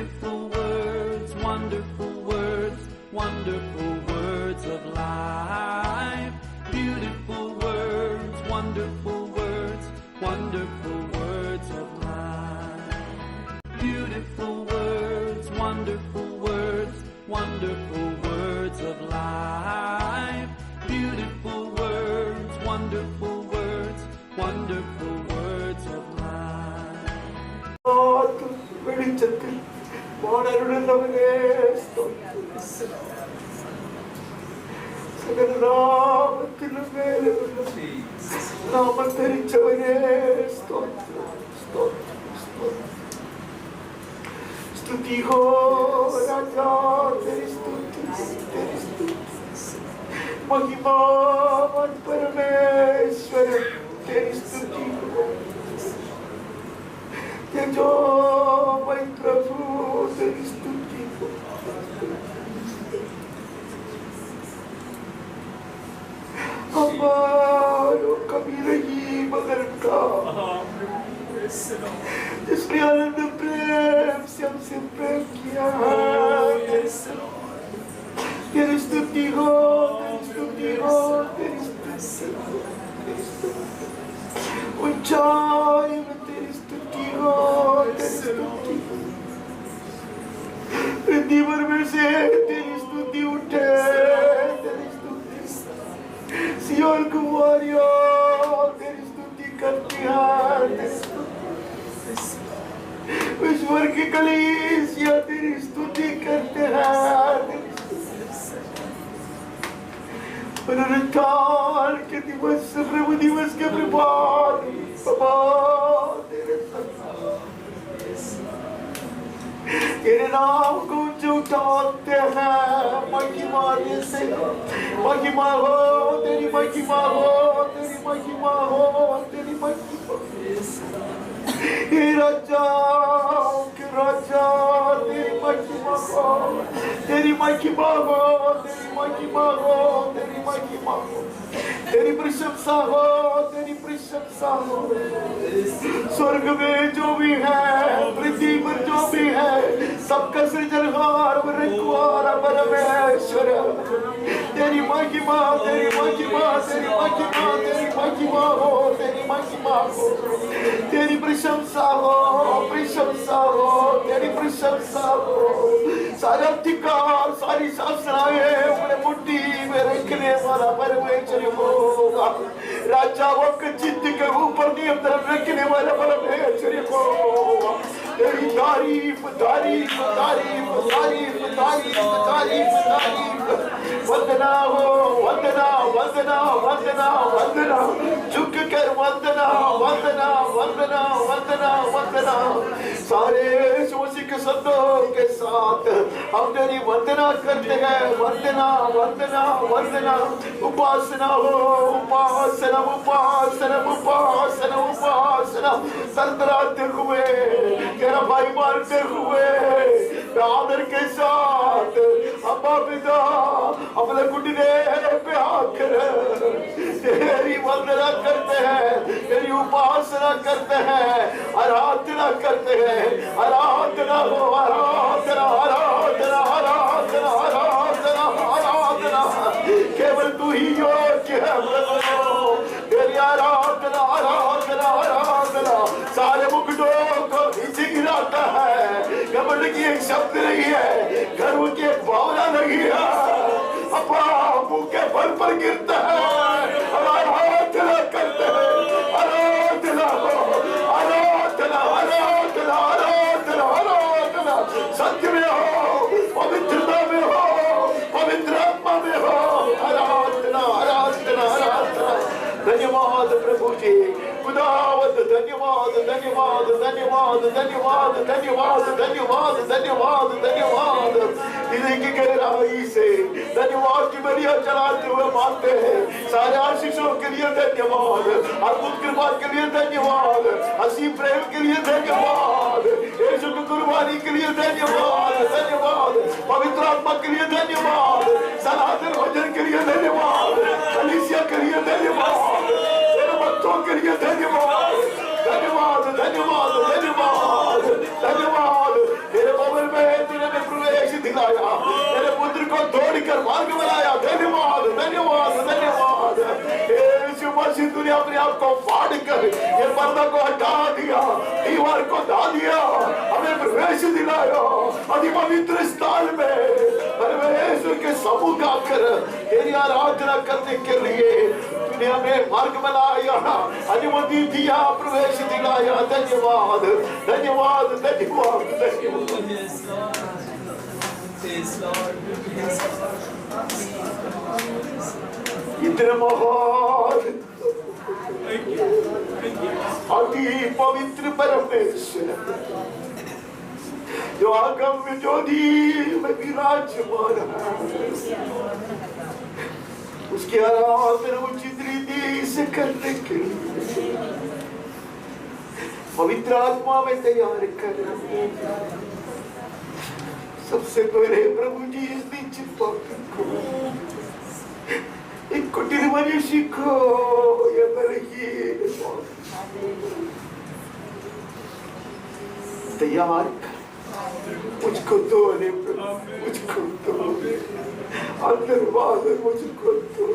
Beautiful words, wonderful words, wonderful words of life. Beautiful words, wonderful words, wonderful words of life. Beautiful words, wonderful words, wonderful words of life. Beautiful words, wonderful words, wonderful words of life. വെളിച്ചത്തിൽ വാണരുളുന്നവനെ സകലനാമത്തിലും മേലുള്ള നാമം ധരിച്ചവനെ സ്തുതി ഹോ രാജാ തെരി സ്തുതി महिमावान परमेश्वर तेरी स्तुति हो तेजोमय प्रभु तेरी स्तुति हो हमारो कभी नहीं बदलता जिसने आनंद प्रेम से हमसे प्रेम किया तेरी स्तुति हो ऊंचाई में तेरी स्तुति हो पृथ्वी पर में से तेरी स्तुति उठे तेरी स्तुति सियोन कुमारियों तेरी स्तुति करती है ईश्वर की कलीसिया तेरी स्तुति करते हैं पुनरुत्थान के दिवस प्रभु दिवस के प्रभात तेरे नाम को उठाते हैं महिमा से महिमा हो तेरी महिमा हो तेरी महिमा हो तेरी महिमा हे राजा के राजा तेरी महिमा हो तेरी महिमा हो तेरी महिमा हो तेरी महिमा हो तेरी प्रशंसा हो तेरी प्रशंसा हो स्वर्ग में जो भी है पृथ्वी पर जो भी है सबका सृजनहार रखवाला परमेश्वर तेरी महिमा तेरी महिमा तेरी महिमा तेरी महिमा हो तेरी महिमा हो तेरी प्रशंसा हो तेरी प्रशंसा हो सारा अधिकार सारी शासनाएं अपने मुट्ठी में रखने वाला परमेश्वर होगा राजाओं के चित्त के ऊपर नियंत्रण रखने वाला परमेश्वर होगा तेरी तारीफ तारीफ तारीफ तारीफ तारीफ तारीफ तारीफ वंदना हो वंदना वंदना वंदना वंदना झुक कर वंदना वंदना वंदना वंदना वंदना सारे मसीह के शब्दों के साथ हम तेरी वंदना करते हैं वंदना वंदना वंदना उपासना हो उपासना उपासना उपासना उपासना सरदराते हुए तेरा भाई मारते हुए आदर के साथ अब्बा पिता अपने घुटने पे आकर तेरी वंदना करते हैं तेरी उपासना करते हैं आराधना करते हैं आराधना हो आराधना आराधना आराधना आराधना आराधना केवल तू ही योग्य है तेरी आराधना आराधना आराधना सारे मुकुटों को नीचे गिराता है घमंड की एक शब्द नहीं है गर्व की एक भावना नहीं है अपना मुंह के बल पर गिरता है आराधना करते हैं आराधना आराधना आराधना आराधना आराधना सत्य में हो पवित्रता में हो पवित्र आत्मा में हो आराधना आराधना आराधना धन्यवाद प्रभु जी खुदावत धन्यवाद धन्यवाद धन्यवाद धन्यवाद धन्यवाद धन्यवाद धन्यवाद धन्यवाद हृदय की गहराई से धन्यवाद की बलियां चलाते हुए मानते हैं सारे आशीषों के लिए धन्यवाद अद्भुत कृपा के लिए धन्यवाद असीम प्रेम के लिए धन्यवाद यीशु की कुर्बानी के लिए धन्यवाद धन्यवाद पवित्र आत्मा के लिए धन्यवाद सनातन भजन के लिए धन्यवाद कलीसिया के लिए धन्यवाद तेरे भक्तों के लिए धन्यवाद धन्यवाद धन्यवाद धन्यवाद धन्यवाद तेरे भवन में देकर मार्ग बनाया। धन्यवाद धन्यवाद धन्यवाद। यीशु मसीह तूने अपने आप को फाड़ कर ये पर्दा को हटा दिया, दीवार को ढा दिया, हमें प्रवेश दिलाया अति पवित्र स्थान में। परमेश्वर के सम्मुख आकर तेरी आराधना करने के लिए तूने हमें मार्ग बनाया, अनुमति दिया, प्रवेश दिलाया। धन्यवाद धन्यवाद धन्यवाद धन्यवाद। इतने महान अति पवित्र परमेश्वर जो आगम में ज्योति में विराजमान है, उसकी आराधना उचित रीति से करने के लिए पवित्र आत्मा में तैयार कर। सबसे पहले प्रभु जी इस नीचे को एक कुटिल मनुष्य को ये तैयार कर। मुझको दो ने प्रभु, मुझको दो अंदरवाद, मुझको दो।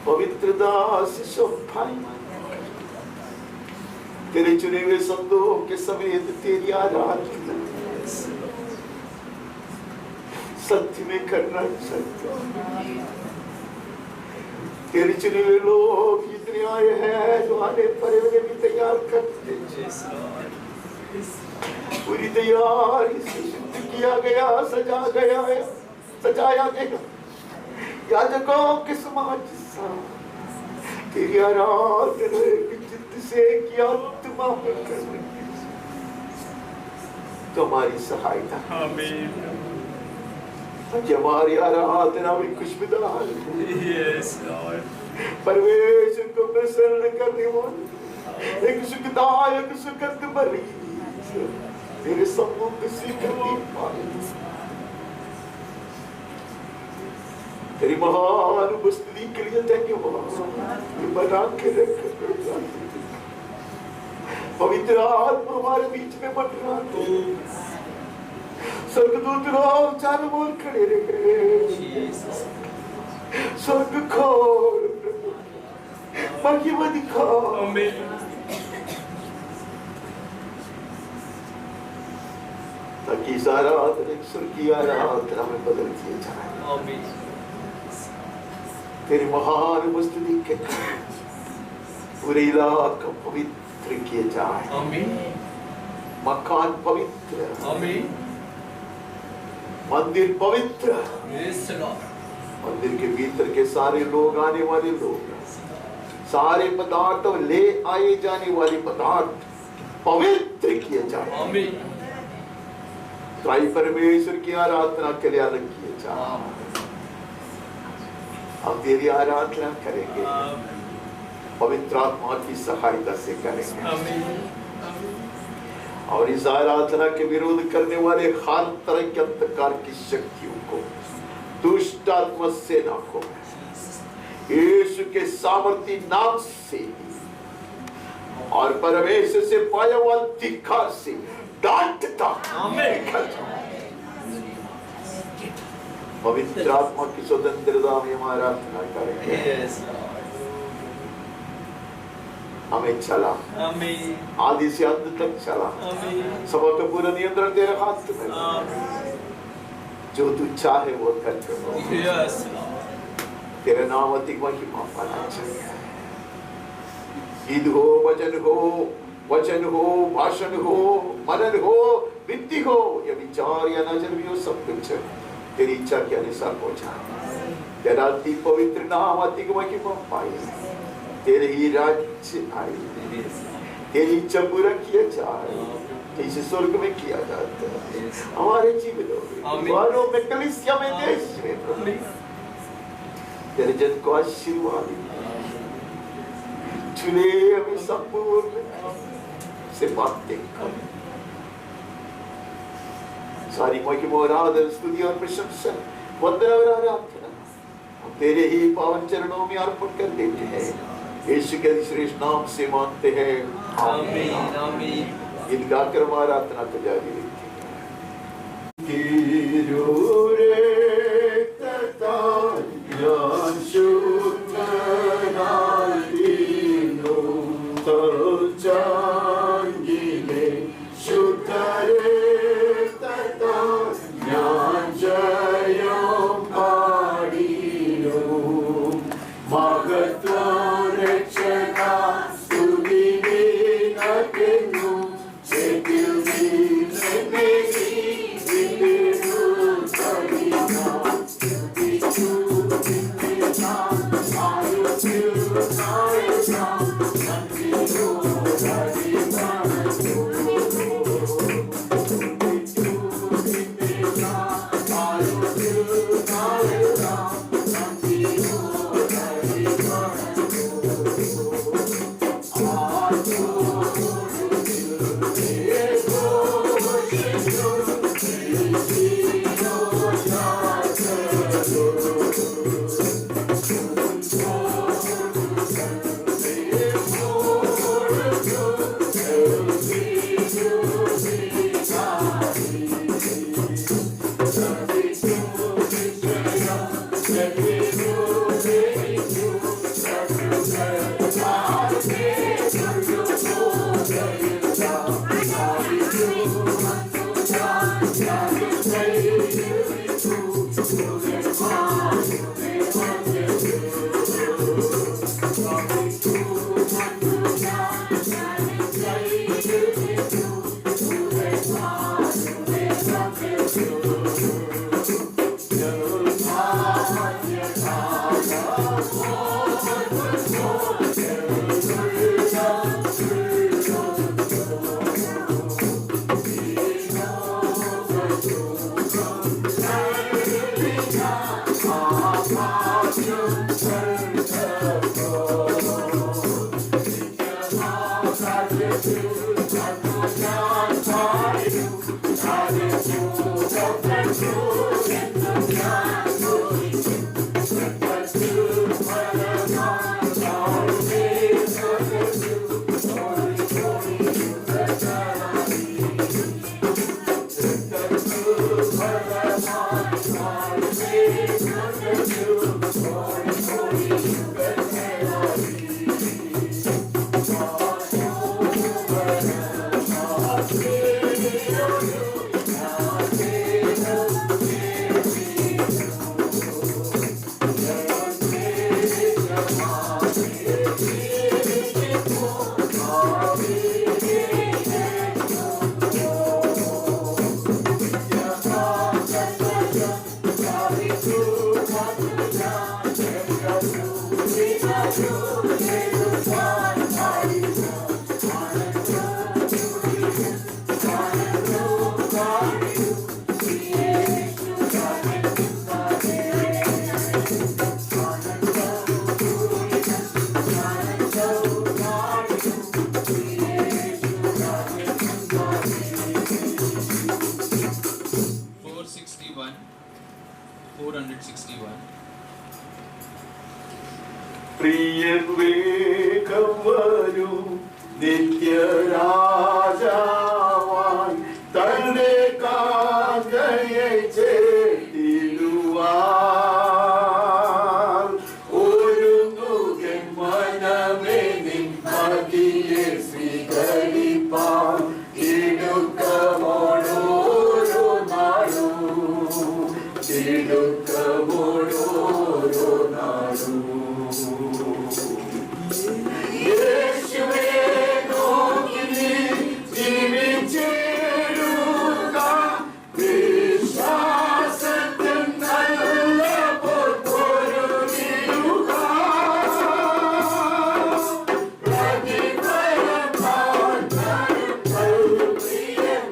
पवित्र दास शोभाई तेरे चुने हुए संतों के समेत तेरी आराधना सत्य में करना चाहते। तेरे चुने हुए लोग इतने आए हैं जो आने पर भी तैयार करते, पूरी तैयारी से शुद्ध किया गया, सजाया गया याजकों के समाज सा तेरी आराधना चित्त से किया आत्मा में करने तुम्हारी सहायता। आमीन। हमारी आराधना में खुशबूदार परमेश्वर को प्रसन्न करने वाली एक सुखदायक सुगंध भरी तेरे सम्मुख स्वीकृति पाई। तेरी महान उपस्थिति के लिए धन्यवाद। बना के रख पवित्र आत्मा हमारे बीच में बटना दो। स्वर्गदूत लोग चारों ओर खड़े रहे। स्वर्ग खोल, महिमा दिखाओ। ताकि इस आराधना स्वर्गीय आराधना में बदल दिए जाए। तेरी महान उपस्थिति के कारण पूरे इलाका पवित्र किए जाए। मकान पवित्र, मंदिर पवित्र, मंदिर के भीतर के सारे लोग, आने वाले लोग, सारे पदार्थ, ले आए जाने वाले पदार्थ पवित्र किए जाए। ताई परमेश्वर की आराधना के लिए अलग किए जाए। हम तेरी आराधना करेंगे, पवित्र आत्मा की सहायता से करेंगे। और इस आराधना के विरोध करने वाले हर तरह के अंधकार की शक्तियों को, दुष्ट आत्मा सेना को यीशु के सामर्थी नाम से और परमेश्वर से पाया हुआ अधिकार से डांटता पवित्र आत्मा की स्वतंत्रता में हम आराधना करेंगे। हमें चला, आदि से अंत तक चला, सभा का पूरा नियंत्रण तेरे हाथ में। जो तू चाहे वो कर, तेरा नाम अधिक महिमा पाना चाहिए। गीत हो, वचन हो, भाषण हो, मनन हो, विधि हो, या विचार या नजर भी हो, सब कुछ तेरी इच्छा के अनुसार हो जाए। तेरा अति पवित्र नाम अधिक महिमा पाए। तेरे ही राज्य आए, तेरी इच्छा पूरा किया जाए जैसे स्वर्ग में किया जाता है हमारे जीवनों में, कलीसिया में, देश में। तेरे जन को आशीर्वाद चुने, हमें संपूर्ण से बातें कर। सारी महिमा और आदर, स्तुति और प्रशंसा, वंदना और आराधना हम तेरे ही पावन चरणों में अर्पण कर देते हैं। यीशु के श्रेष्ठ नाम से मांगते हैं, आमीन। आमीन। गीत गाकर आराधना को जारी रखें। തിരുരക്തത്താൽ ഞാൻ ശുദ്ധനായിരുന്നു. തച്ചാങ്കിലെ ശുദ്ധരക്തത്താൽ ഞാൻ ജയം പാടിയിരുന്നു. മഹത്വം രക്ഷക സ്തുതി നിനക്കെന്നു ചേറ്റിൽ നിന്നെ വീണ്ടെടുത്തു കളിക്കാം. സ്തുതിച്ചു നിന്നെ നാം ആയുസ്സിൽ നായകാം. നന്ദിയോടെ അടിമണച്ചു. സ്തുതിച്ചു നിന്നെ നാം ആയുസ്സിൽ നായകാം. നന്ദിയോടെ അടിമണച്ചു. പ്രിയൻ വേഗം വരൂ നിത്യരാജാവാൻ തന്റെ കാന്തയെ ചേർത്തിടുവാൻ ഒരുങ്ങുകൻ മനമേ നിൻ മതിയെ സ്വീകരിപ്പാൻ ഇടുക്കമോടോരോ നാളും ഇടുക്കമോടോരോ നാളും Yeah.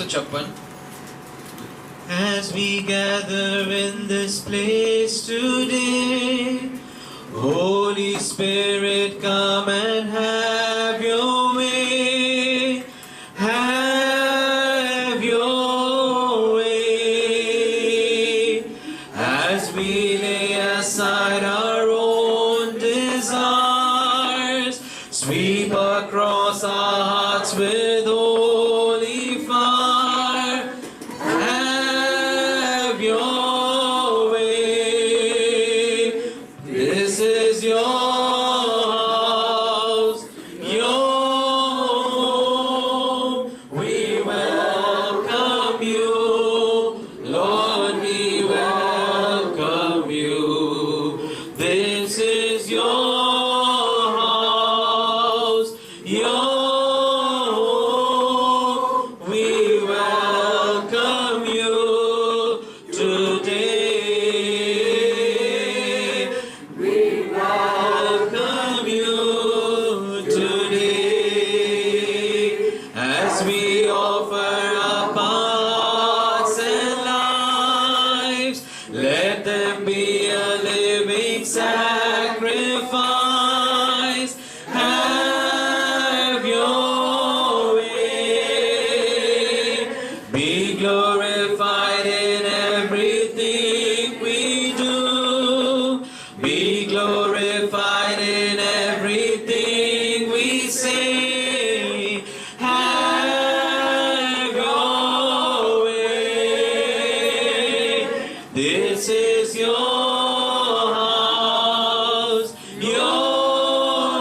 156. As we gather in this place today, Holy Spirit, come and have your way. Have your way. As we lay aside our own desires, sweep across our hearts with holy fire. Have your way. This is your house, your home. We welcome you, Lord, we welcome you. This is your house, your home. We welcome you today. We welcome you today. As we offer our hearts and lives, let them be a living sacrifice. Have your way. Be glorified in everything we do. Be glorified in everything we say. Have your way. This is your house, your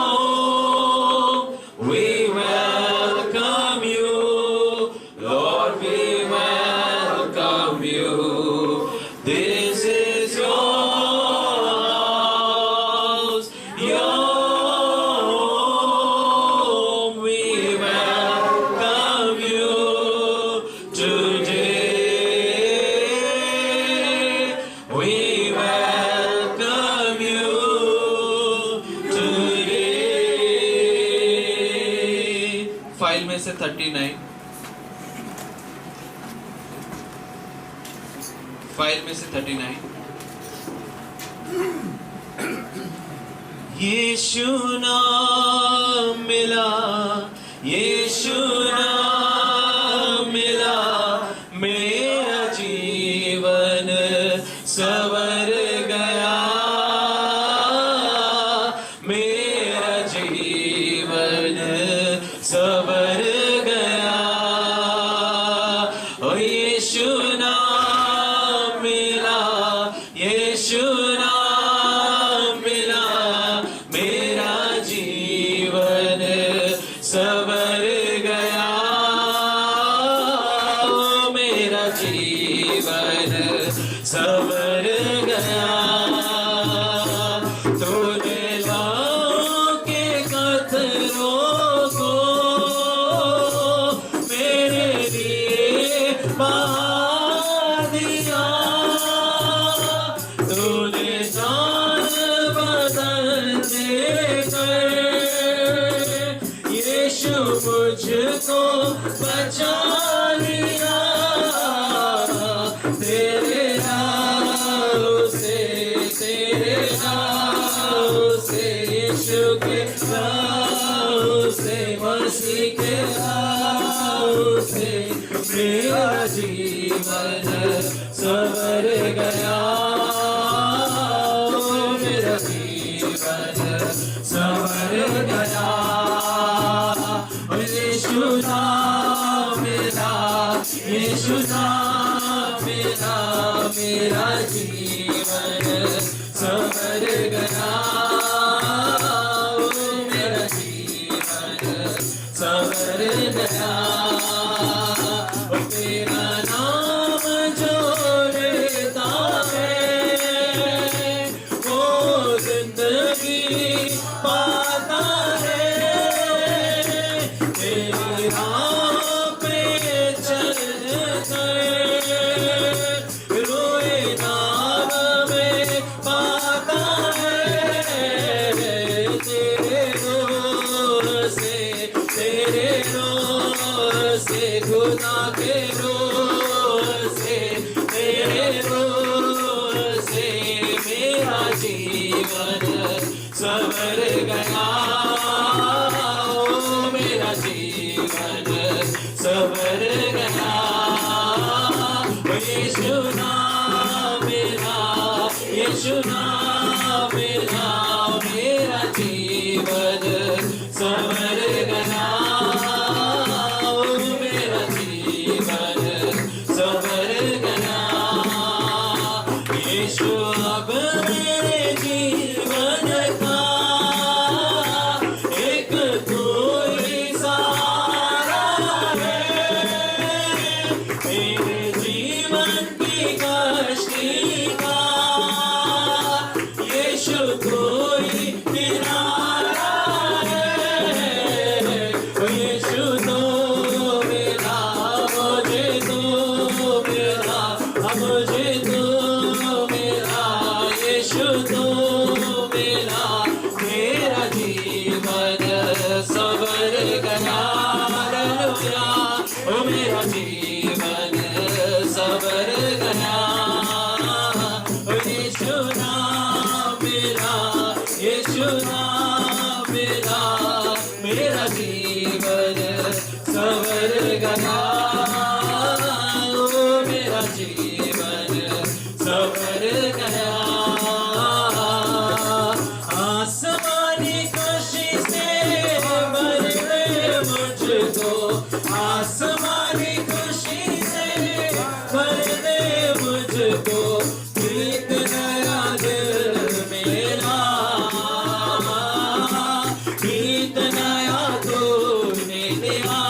home. We welcome you, Lord, we welcome you. This is your house, your home. We welcome you today. We welcome you today. File में से 39, file में से 39. यीशु नाम मिला, यीशु नाम मिला, मेरा जीवन सवर गया, मेरा जीवन सवर गया. ओ यीशु नाम मिला, यीशु नाम मिला, मेरा जीवन सवर गया, मेरा जीवन सवर गया. तूने लाओ के कतरों को मेरे लिए बहा दिया. तूने जान बदल देकर यीशु मुझको बचा लिया. तेरे नाम से, तेरे नाम से, यीशु के नाम से, मसीह के नाम से मेरा जीवन सवर गया, मेरा जीवन सवर गया. यीशु नाम मिला, यीशु नाम मिला, मेरा जीवन सवर गया, मेरा जीवन सवर गया. तेरा नाम जो लेता है वो जिंदगी पाता है. तेरी राह पे चल कर रोए ना यीशु नाम मेरा, यीशु नाम मेरा, मेरा जीवन संवर गया, मेरा जीवन संवर गया। यीशु अब मेरे जीवन का एक तू ही सहारा है, मेरे जीवन की कश्ती का यीशु तू ही किनारा है। यीशु तो मेरा, मुझे तो मेरा, मुझे तो मेरा, यीशु तो मेरा, मेरा जीवन संवर गया। हालेलुया, ओ मेरा जीवन संवर गया। ओ यीशु नाम मेरा, यीशु नाम मेरा, मेरा जीवन संवर गया। ओ मेरा जीवन संवर गया। आसमानी खुशी से भर दे मुझको, आसमानी खुशी से भर दे मुझको, गीत नया दिल मेरा, गीत नया तूने दिया।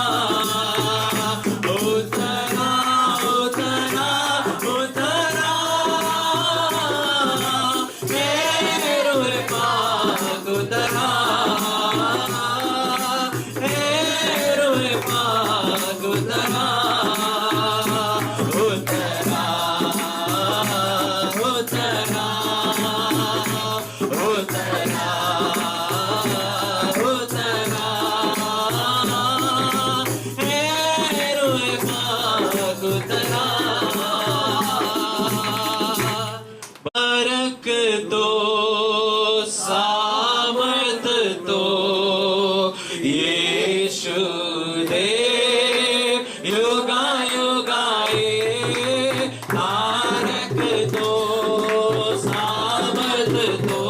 उतरा उतरा उतरा मेरे पाक उतरा, मेरे पाक उतरा, उतरा उतरा उतरा उतरा, मेरे पाक उतरा। बरक दो सामर्थ दो यीशु देव, युगा युगाए तारक दो सामर्थ दो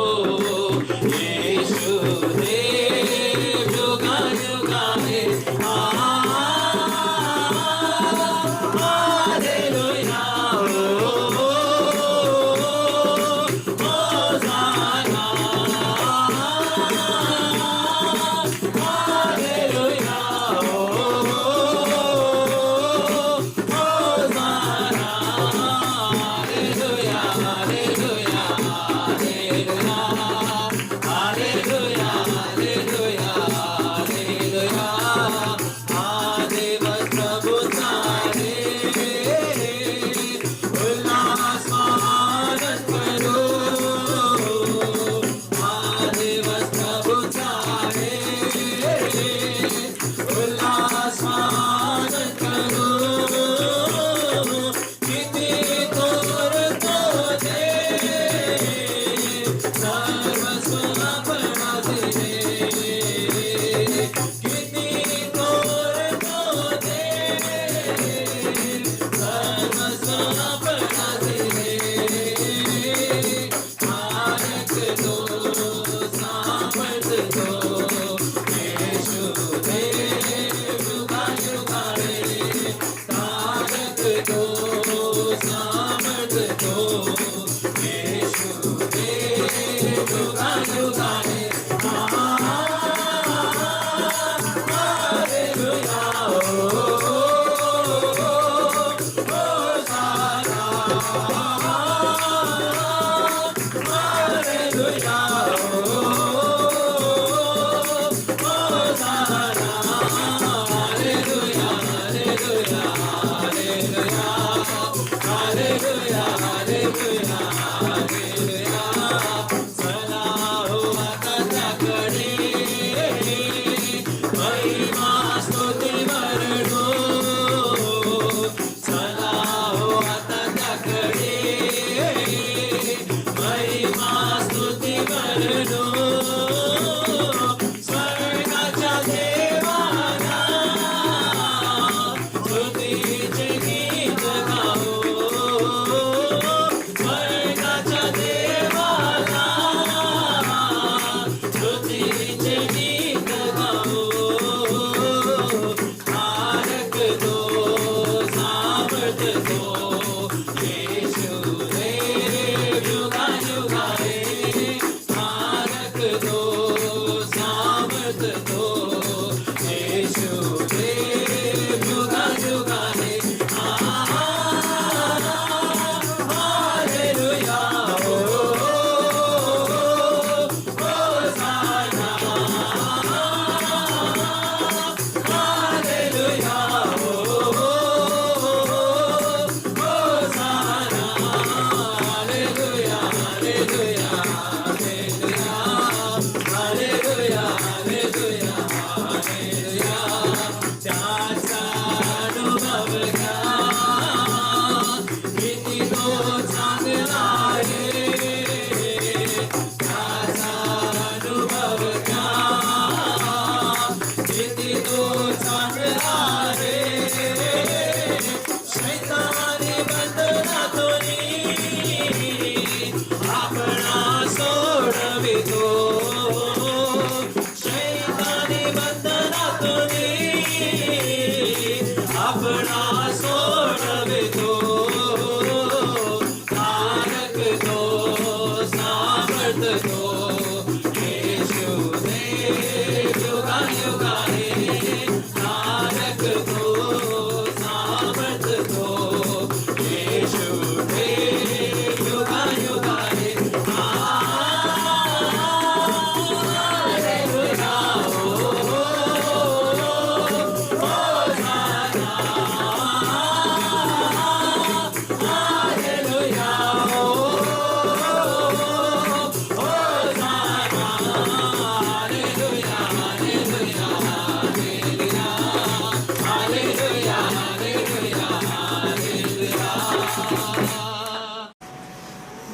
यीशु देव, युगा युगाए। Hallelujah, hosanna, hallelujah, hosanna, hallelujah, hallelujah, hallelujah, hallelujah, hallelujah, hallelujah. प्रभु तारे उल्लास आनंद करो, महादेव प्रभु तारे उल्लास आनंद करो। कितनी तोर तो दे सर्वस्व अपना दे, कितनी तोर तो दे सर्वस्व अपना दे। तारक दो सामर्थ दो यीशु देव, युगा युगाए। तारक दो सामर्थ दो यीशु देव, युगा युगाए। Hallelujah, hosanna, hallelujah, hosanna, hallelujah, hallelujah, hallelujah, hallelujah, hallelujah. चला हो आता त्याकडे, महिमा स्तुती वर्णो, चला हो आता त्याकडे, महिमा स्तुती वर्णो। स्वर्गाच्या देवाला स्तुतीचे गीत गाओ, चांद लाए, कैसा अनुभव क्या, बीती दो चांद लाए, शैतानी बंधना तो अपना सोडवितो, शैतानी बंधना तो अपना सोडवितो, तारक दो सामर्थ दो, यीशु देव युगा युगाने, तारक दो सामर्थ दो, यीशु देव युगा युगाने, हालेलुया, हालेलुया,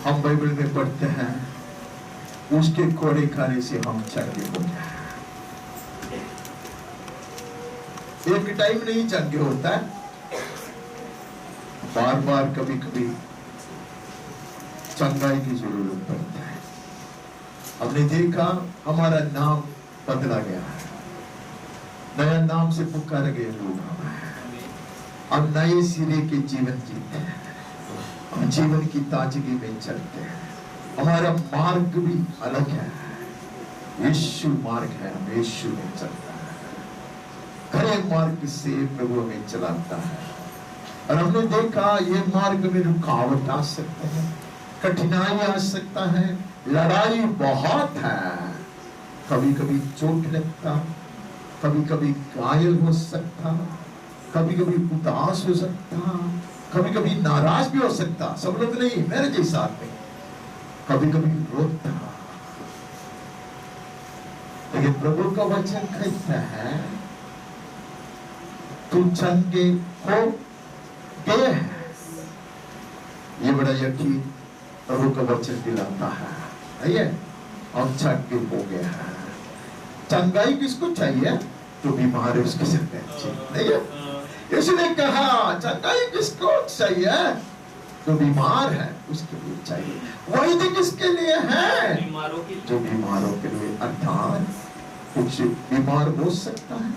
हम बाइबल में पढ़ते हैं उसके कोड़े खाने से हम चंगे हो गए। एक टाइम नहीं चंगे होता है, बार बार कभी कभी चंगाई की जरूरत पड़ती है। हमने देखा हमारा नाम बदला गया है, नया नाम से पुकारे गए लोग हम नए सिरे के जीवन जीते हैं, हम जीवन की ताजगी में चलते हैं, हमारा मार्ग भी अलग है, यीशु मार्ग है, हम यीशु में चलता है, खरे मार्ग से प्रभु में चलाता है। और हमने देखा ये मार्ग में रुकावट आ सकते हैं, कठिनाई आ सकता है, लड़ाई बहुत है, कभी कभी चोट लगता, कभी कभी घायल हो सकता, कभी कभी उदास हो सकता, कभी कभी नाराज भी हो सकता, सब लोग नहीं, मेरे जैसा आदमी कभी कभी रोता। लेकिन प्रभु का वचन कहता है तू चंगे हो गए हैं। ये बड़ा यकीन प्रभु का वचन दिलाता है, हम चंगे हो गए हैं। चंगाई किसको चाहिए? जो बीमार है उसके सिर पे नहीं है। इसने कहा चंगाई किसको चाहिए? जो बीमार है उसके लिए चाहिए। वही किसके लिए है? जो बीमारों के लिए, अर्थात कुछ बीमार हो सकता है,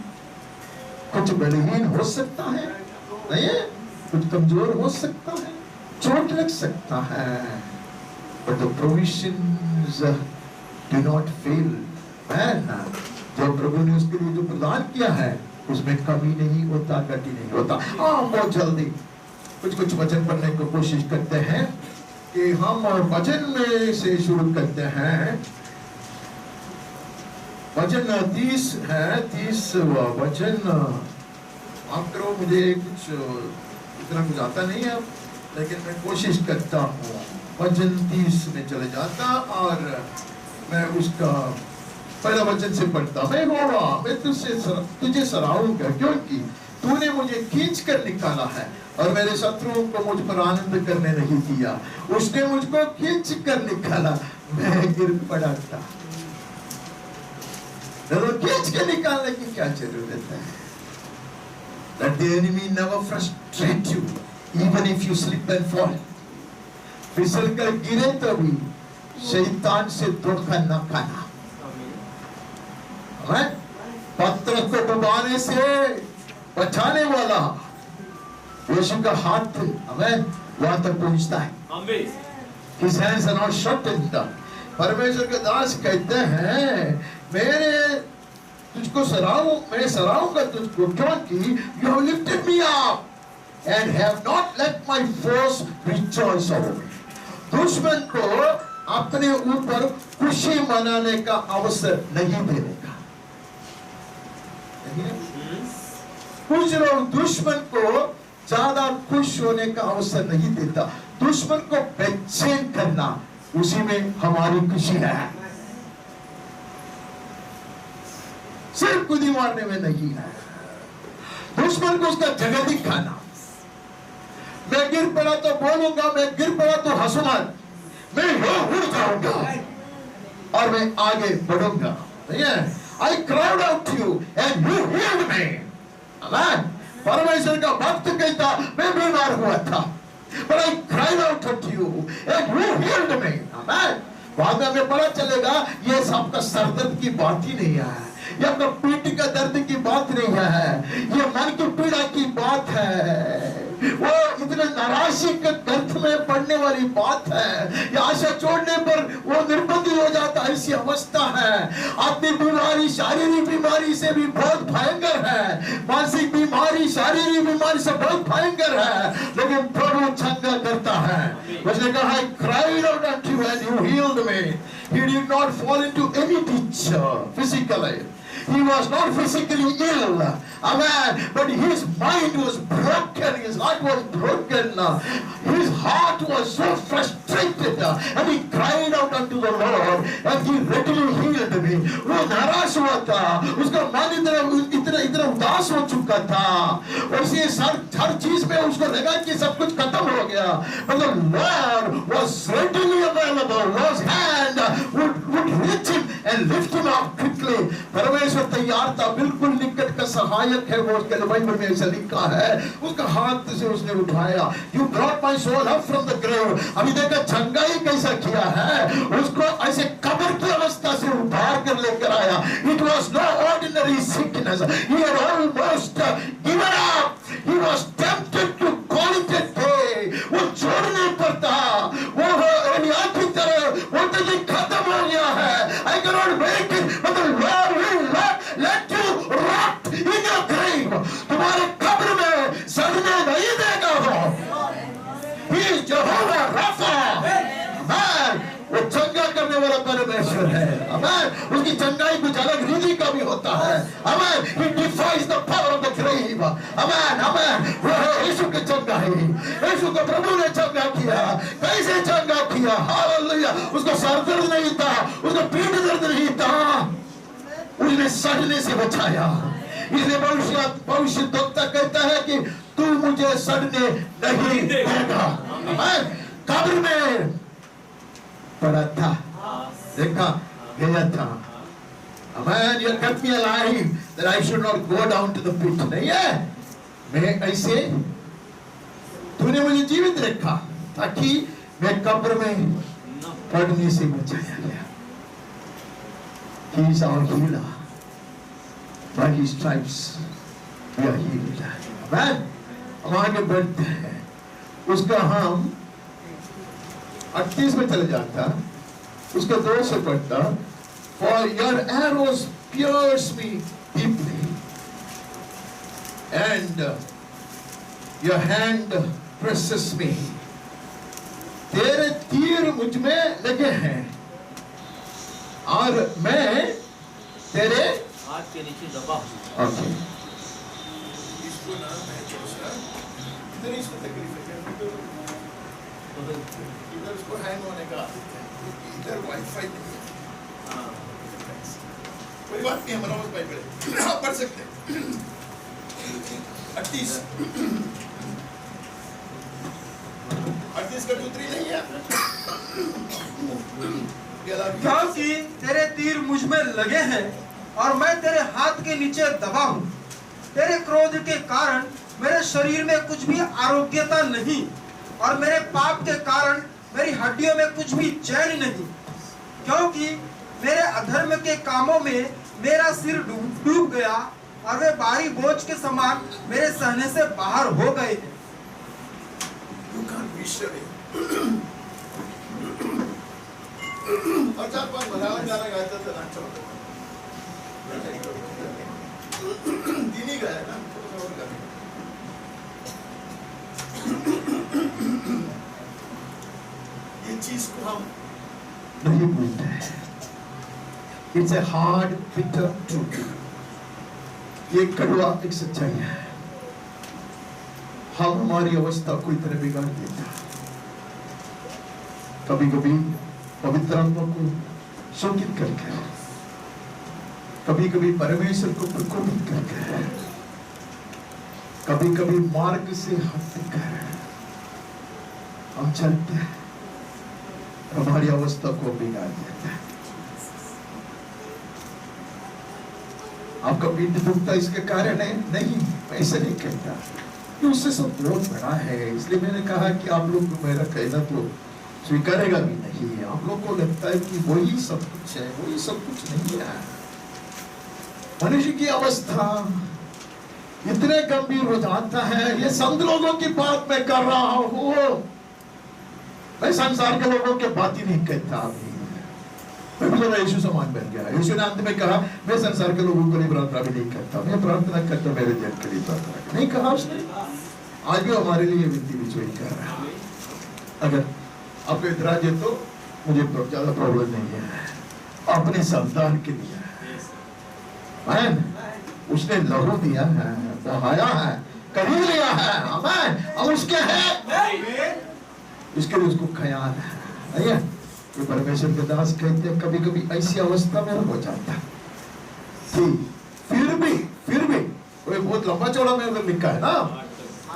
कुछ बलहीन हो सकता है, नहीं है? कुछ कमजोर हो सकता है, चोट लग सकता है, but the provisions do not fail man। जो प्रभु ने उसके लिए जो प्रदान किया है उसमें कमी नहीं होता, गति नहीं होता। बहुत जल्दी कुछ वचन पढ़ने की कोशिश करते हैं कि हम वचन में से शुरू करते हैं। वचन 30 है, 30 वचन। आप करो, मुझे कुछ इतना कुछ आता नहीं है, लेकिन मैं कोशिश करता हूँ। वचन 30 में चले जाता और मैं उसका पहला वचन से पढ़ता। मैं तुझे सराहूंगा क्योंकि तूने मुझे खींच कर निकाला है और मेरे शत्रुओं को मुझ पर आनंद करने नहीं दिया। उसने मुझको खींच कर निकाला, मैं गिर पड़ा था। खींच के निकालने की क्या जरूरत है? Let the enemy never frustrate you, even if you slip and fall। फिसल कर गिरे तो भी शैतान से धोखा न खाना। पत्थर को डुबाने से बचाने वाला यीशु का हाथ वहां तक पहुंचता है। His hands are not shortened। परमेश्वर के दास कहते हैं मेरे तुझको मैं सराहूंगा तुझको क्योंकि you have lifted me up and have not let my foes rejoice over me। दुश्मन को अपने ऊपर खुशी मनाने का अवसर नहीं देने का। कुछ लोग दुश्मन को ज्यादा खुश होने का अवसर नहीं देता। दुश्मन को बेचैन करना, उसी में हमारी खुशी है। सिर्फ कुदी मारने में नहीं है। दुश्मन को उसका जगह दिखाना, मैं गिर पड़ा तो बोलूंगा, मैं गिर पड़ा तो हंसूंगा, मैं उठ जाऊंगा और मैं आगे बढ़ूंगा। नहीं है, I cried out to you and you healed me. Amen. परमेश्वर का भक्त कहता मैं बीमार हुआ था, but I cried out to you and you healed me. Amen. बाद में हमें पता चलेगा ये आपका सर दर्द की बात ही नहीं है, ये आपका पीठ का दर्द की बात नहीं है, ये मन की पीड़ा की बात है। वो इतने नाराजगी के गर्त में पड़ने वाली बात है, ये आशा छोड़ने पर वो निर्बंधित हो जाता है, ऐसी अवस्था है। आत्मिक बीमारी शारीरिक बीमारी से भी बहुत भयंकर है, मानसिक बीमारी शारीरिक बीमारी से बहुत भयंकर है, लेकिन प्रभु चंगा करता है। उसने कहा I cried out unto you and you healed me. He did not fall into any ditch physically. He was not physically ill, amen, but his mind was broken, his heart was broken, his heart was so frustrated, and he cried out unto the Lord, and he readily healed me. वो नाराज हुआ था, उसका मन इतना उदास हो चुका था, और इसलिए हर चीज में उसको लगा कि सब कुछ खत्म हो गया, but the Lord was readily available, God's hand would reach him and lift him up quickly. परमेश्वर तैयार था, बिल्कुल निकट का सहायक है वो, उसके बाइबल में ऐसा लिखा है, उसका हाथ से उसने उठाया। You brought my soul up from the grave. अभी देखा चंगाई कैसा किया है, उसको ऐसे कब्र की अवस्था से उठार कर लेकर आया। It was no ordinary sickness. He had almost given up. He was tempted to call it a day. वो छोड़ने पर था, वो एलिया की तरह वो तो ये खत्म हो गया है। I cannot make it, but the Lord will not let you rot in your grave. तुम्हारे कब्र में सड़ने नहीं देगा वो। He is Jehovah Rapha. Amen. वो चंगा करने वाला परमेश्वर है। Amen. उसकी चंगाई कुछ अलग रीति का भी होता है। Amen. He defies the power of the grave. Amen. Amen. वो है यीशु की चंगाई। यीशु को प्रभु ने चंगा किया। कैसे चंगा किया? हालेलुया। उसको सर दर्द नहीं था, उसको पीठ दर्द नहीं था, उसने सड़ने से बचाया। इसलिए भविष्यद्वक्ता कहता है कि तू मुझे सड़ने नहीं देगा। Amen. कब्र में पड़ा था, देखा गया था। Amen. You kept me alive that I should not go down to the pit. नहीं है, मैं ऐसे तूने मुझे जीवित रखा ताकि मैं कब्र में पड़ने से बचाया गया। He is our healer. By his stripes we are healed. Amen. हम आगे बढ़ते हैं, उसका हम 38 में चले जाता, उसका 2 से पढ़ता, For your arrows pierce me deeply, and your hand presses me. तेरे तीर मुझ में लगे हैं और मैं तेरे हाथ के नीचे दबा हूँ। Okay. इसको ना मैं थोड़ा इधर इसको तकलीफ है, इधर उसको हैंग होने का इधर वाईफाई नहीं है। कोई बात नहीं, हमारा बस बाइबल है, आप पढ़ सकते हैं। 38 का 2-3 नहीं है, क्योंकि तेरे तीर मुझ में लगे हैं और मैं तेरे हाथ के नीचे दबा हूँ। तेरे क्रोध के कारण मेरे शरीर में कुछ भी आरोग्यता नहीं और मेरे पाप के कारण मेरी हड्डियों में कुछ भी चैन नहीं, क्योंकि मेरे अधर्म के कामों में मेरा सिर डूब गया और वे भारी बोझ के समान मेरे सहने से बाहर हो गए हैं। और 4-5 मलावा गाना गाता था, अच्छा होता था। दिन ही गाया ना, ये चीज को हम नहीं भूलते हैं। It's a hard, bitter truth. ये कड़वा एक सच्चाई है। हम हमारी अवस्था को इतना बिगाड़ देता, कभी-कभी पवित्र आत्मा को शोकित करके, कभी-कभी परमेश्वर को प्रकोपित करके, कभी-कभी मार्ग से हटकर हम चलते हैं, हमारी अवस्था को बिगाड़ देते हैं। आपका पीठ दुखता इसके कारण है? नहीं, मैं ऐसा नहीं कहता कि उससे सब बहुत बड़ा है। इसलिए मैंने कहा कि आप लोग को मेरा कहना तो स्वीकारेगा भी नहीं है। आप लोग को लगता है कि वही सब कुछ है, वही सब कुछ नहीं है। मनुष्य की अवस्था इतने गंभीर हो जाता है। ये संत लोगों की बात मैं कर रहा हूं, मैं संसार के लोगों की बात ही नहीं कहता। अभी मैं भी जरा यीशु समान बन गया। यीशु ने अंत में कहा, मैं संसार के लोगों के लिए प्रार्थना भी नहीं करता, मैं प्रार्थना करता मेरे जन के लिए प्रार्थना नहीं कहा उसने। आज भी हमारे लिए विनती भी वही कर रहा है। अगर आपको इतराज है तो मुझे ज्यादा प्रॉब्लम नहीं है, अपने संतान के लिए उसने लहू दिया है, बहाया है, खरीद लिया है, आमीन। अब उसके है, इसके लिए उसको ख्याल है, नहीं है? तो परमेश्वर के दास कहते हैं कभी कभी ऐसी अवस्था में हो जाता है, फिर भी कोई बहुत लंबा चौड़ा में अगर लिखा है ना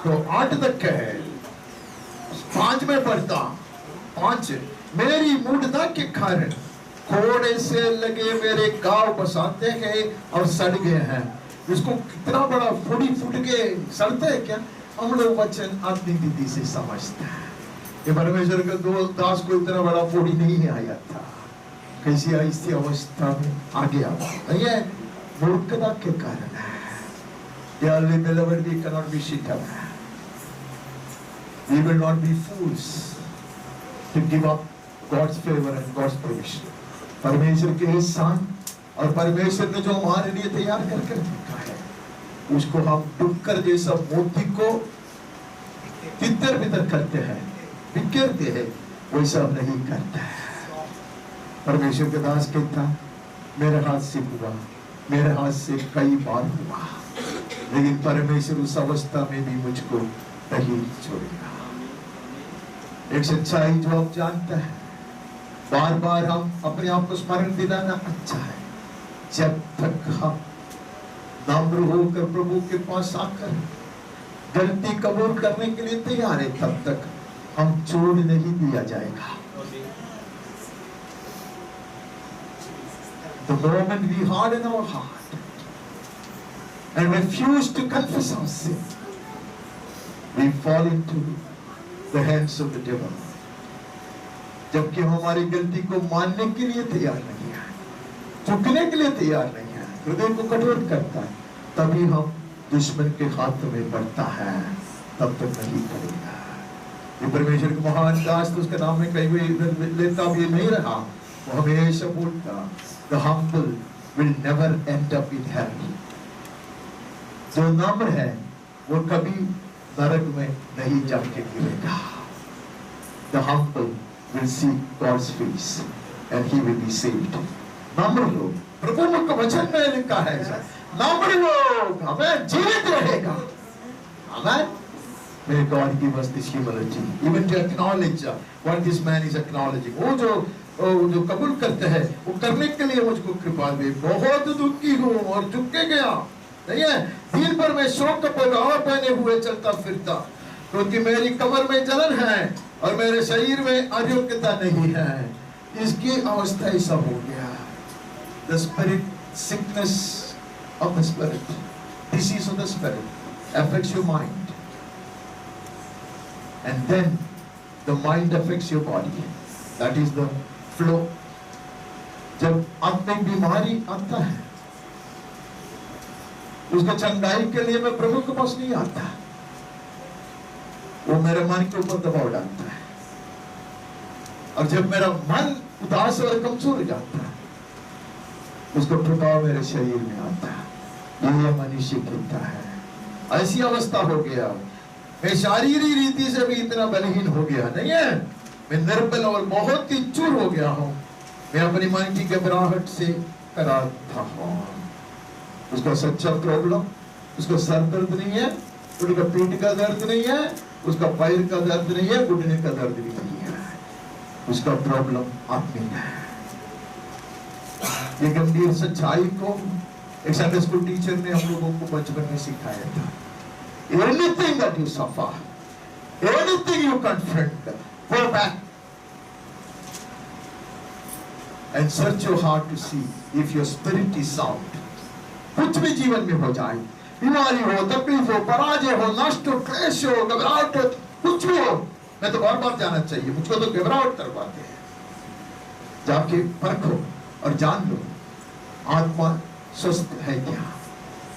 तो 8 तक है, 5 में पढ़ता, 5 मेरी मूढ़ता के कारण घोड़े से लगे मेरे गांव बसाते हैं और सड़ गए हैं। इसको कितना बड़ा फुट के सड़ते हैं क्या? हम लोग वचन आत्मिक रीति से समझते हैं। ये परमेश्वर के दो दास को इतना बड़ा फोड़ी नहीं आया था, कैसी ऐसी अवस्था में आ गया। ये मूर्खता के कारण है। Beloved, we cannot be shittable. We will not be fools to give up God's favor and God's provision. परमेश्वर के एहसान और परमेश्वर ने जो हमारे लिए तैयार करके रखा है, उसको हम डुक्कर जैसा मोती को तितर बितर करते हैं, बिखेरते हैं, वैसा नहीं करता है। परमेश्वर के दास कहता, मेरे हाथ से हुआ, मेरे हाथ से कई बार हुआ, लेकिन परमेश्वर उस अवस्था में भी मुझको नहीं छोड़ेगा। एक सच्चाई जो आप जानते हैं, बार बार हम अपने आप को स्मरण दिलाना अच्छा है। जब तक हम नम्र होकर प्रभु के पास आकर गलती कबूल करने के लिए तैयार है, तब तक हम छोड़ नहीं दिया जाएगा। The moment we harden our heart and refuse to confess our sin, we fall into the hands of the devil. जबकि हमारी गलती को मानने के लिए तैयार नहीं है, झुकने के लिए तैयार नहीं है, हृदय को कठोर करता है, तभी हम दुश्मन के हाथ में बढ़ता है, तब तक नहीं करेगा। ये परमेश्वर के महान दास, तो उसके नाम में कहीं भी लेता भी नहीं रहा, वो हमेशा बोलता, The humble will never end up in hell. जो नम्र है वो कभी नरक में नहीं जाके गिरेगा। The humble will see God's face and he will be saved. नम्र लोग, प्रभु का वचन में लिखा है, नम्र लोग हमें जीवित रहेगा। Amen. May God give us this humility, even to acknowledge what this man is acknowledging. वो जो कबूल करते हैं, वो करने के लिए मुझको कृपा दे। बहुत दुखी हूँ और झुक के गया, नहीं है? दिन भर मैं शोक का पगड़ावा पहने हुए चलता फिरता, क्योंकि मेरी कमर में जलन है और मेरे शरीर में अयोग्यता नहीं है। इसकी अवस्था ऐसा हो गया। The spirit, sickness of the spirit, disease of the spirit affects your mind, and then the mind affects your body. That is the flow. जब आत्मिक बीमारी आता है, उसका चंगाई के लिए मैं प्रभु के पास नहीं आता, वो मेरे मन के ऊपर दबाव डालता है। और जब मेरा मन उदास और कमजोर हो जाता है, उसका प्रभाव मेरे शरीर में आता है। ये मनुष्य कहता है, ऐसी अवस्था हो गया, मैं शारीरिक रीति से भी इतना बलहीन हो गया, नहीं है? मैं निर्बल और बहुत ही चूर हो गया हूँ। मैं अपनी मन की घबराहट से कराता हूँ। उसका सच्चा प्रॉब्लम, उसका सर दर्द नहीं है, उसका पीठ का दर्द नहीं है, उसका पैर का दर्द नहीं है, घुटने का दर्द भी नहीं है। उसका प्रॉब्लम आत्मिक है। ये गंभीर सच्चाई को एक संडे स्कूल टीचर ने हम लोगों को बचपन में सिखाया था। Anything that you suffer, anything you confront, Go back and search your heart to see if your spirit is sound. कुछ भी जीवन में हो जाए, बीमारी हो, तकलीफ हो, पराजय हो, नष्ट हो, क्लेश हो, घबराहट हो, कुछ भी हो, मैं तो बार-बार जाना चाहिए, मुझको तो घबराहट करवाते हैं। जाके परखो और जान लो आत्मा स्वस्थ है क्या।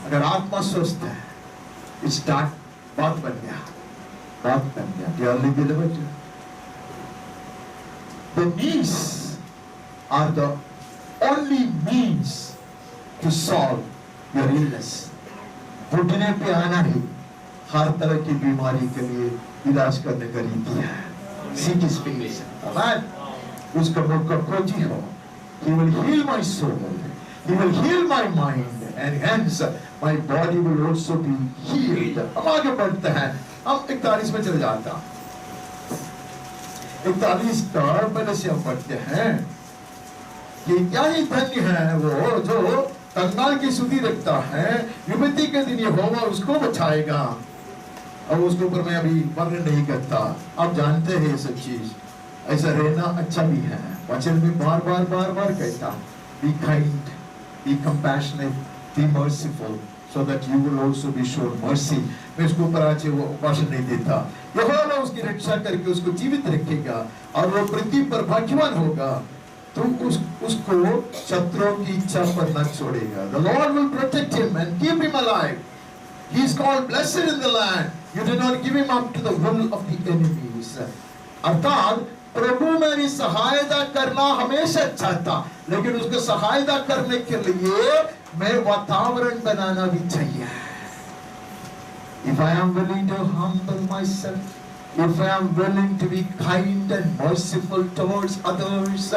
अगर आत्मा स्वस्थ है, स्टार्ट बात बन गया, बात बन गया। Dearly beloved, the knees are the only means to solve your illness. घुटने पे आना ही हर तरह की बीमारी के लिए इलाज करने का रीति है। Seek his face. Amen. उसका मुख का खोजी हो। He will heal my soul. He will heal my mind, and hence my body will also be healed. हम आगे बढ़ते हैं। हम 41 में चले जाते हैं। 41 का पहले से हम पढ़ते हैं कि क्या ही धन्य है वो जो कंगाल की सुधि रखता है, विपत्ति के दिन यहोवा उसको बचाएगा। अब उसके ऊपर मैं अभी वर्णन नहीं करता, आप जानते हैं ये सब चीज। ऐसा रहना अच्छा भी है। वचन में बार बार कहता, be kind, be compassionate, be merciful, so that you will also be shown mercy. मैं उसके ऊपर आज वो भाषण नहीं देता। यहोवा उसकी रक्षा करके उसको जीवित रखेगा और वो पृथ्वी पर भाग्यवान होगा। तो उसको शत्रुओं की इच्छा पर न छोड़ेगा। The Lord will protect him and keep him alive. He is called blessed in the land. You do not give him up to the will of the enemies. अर्थात प्रभु मेरी सहायता करना हमेशा चाहता, लेकिन उसको सहायता करने के लिए मैं वातावरण बनाना भी चाहिए। If I am willing to humble myself, if I am willing to be kind and merciful towards others,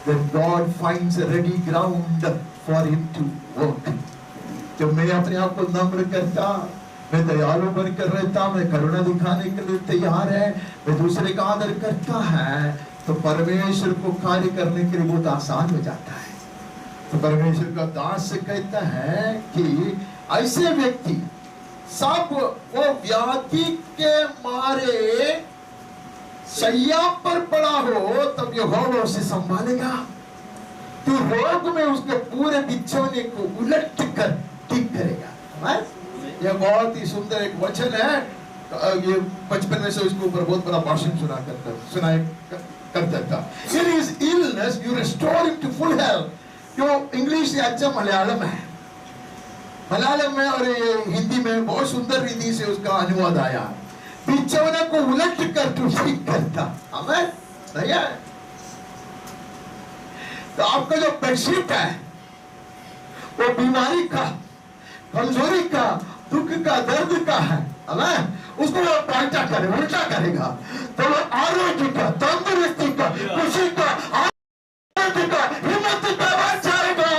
then God finds a ready ground for him to work. जब मैं अपने आप को नम्र करता, मैं दयालु बनकर रहता, मैं करुणा दिखाने के लिए तैयार है, मैं दूसरे का आदर करता है, तो परमेश्वर को कार्य करने के लिए बहुत आसान हो जाता है। तो परमेश्वर का दास कहता है कि ऐसे व्यक्ति सब वो व्याधि के मारे शैया पर पड़ा हो, तब यहोवा उसे संभालेगा। तो रोग में उसके पूरे बिछौने को उलट कर ठीक करेगा। यह बहुत ही सुंदर एक वचन है। ये बचपन में से उसके ऊपर बहुत बड़ा भाषण सुनाया करता था। In his illness you restore him to full health. जो इंग्लिश से अच्छा मलयालम है, मलयालम में और हिंदी में बहुत सुंदर रीति से उसका अनुवाद आया। बिछौने को उलट कर तू ठीक करता। हमें नहीं है तो आपका जो बेडशीट है वो बीमारी का, कमजोरी का, दुख का, दर्द का है, उसको वो पलटा करे, उल्टा करेगा तो वो आरोग्य का, तंदुरुस्ती का, खुशी का, आनंद का, हिम्मत का बन जाएगा।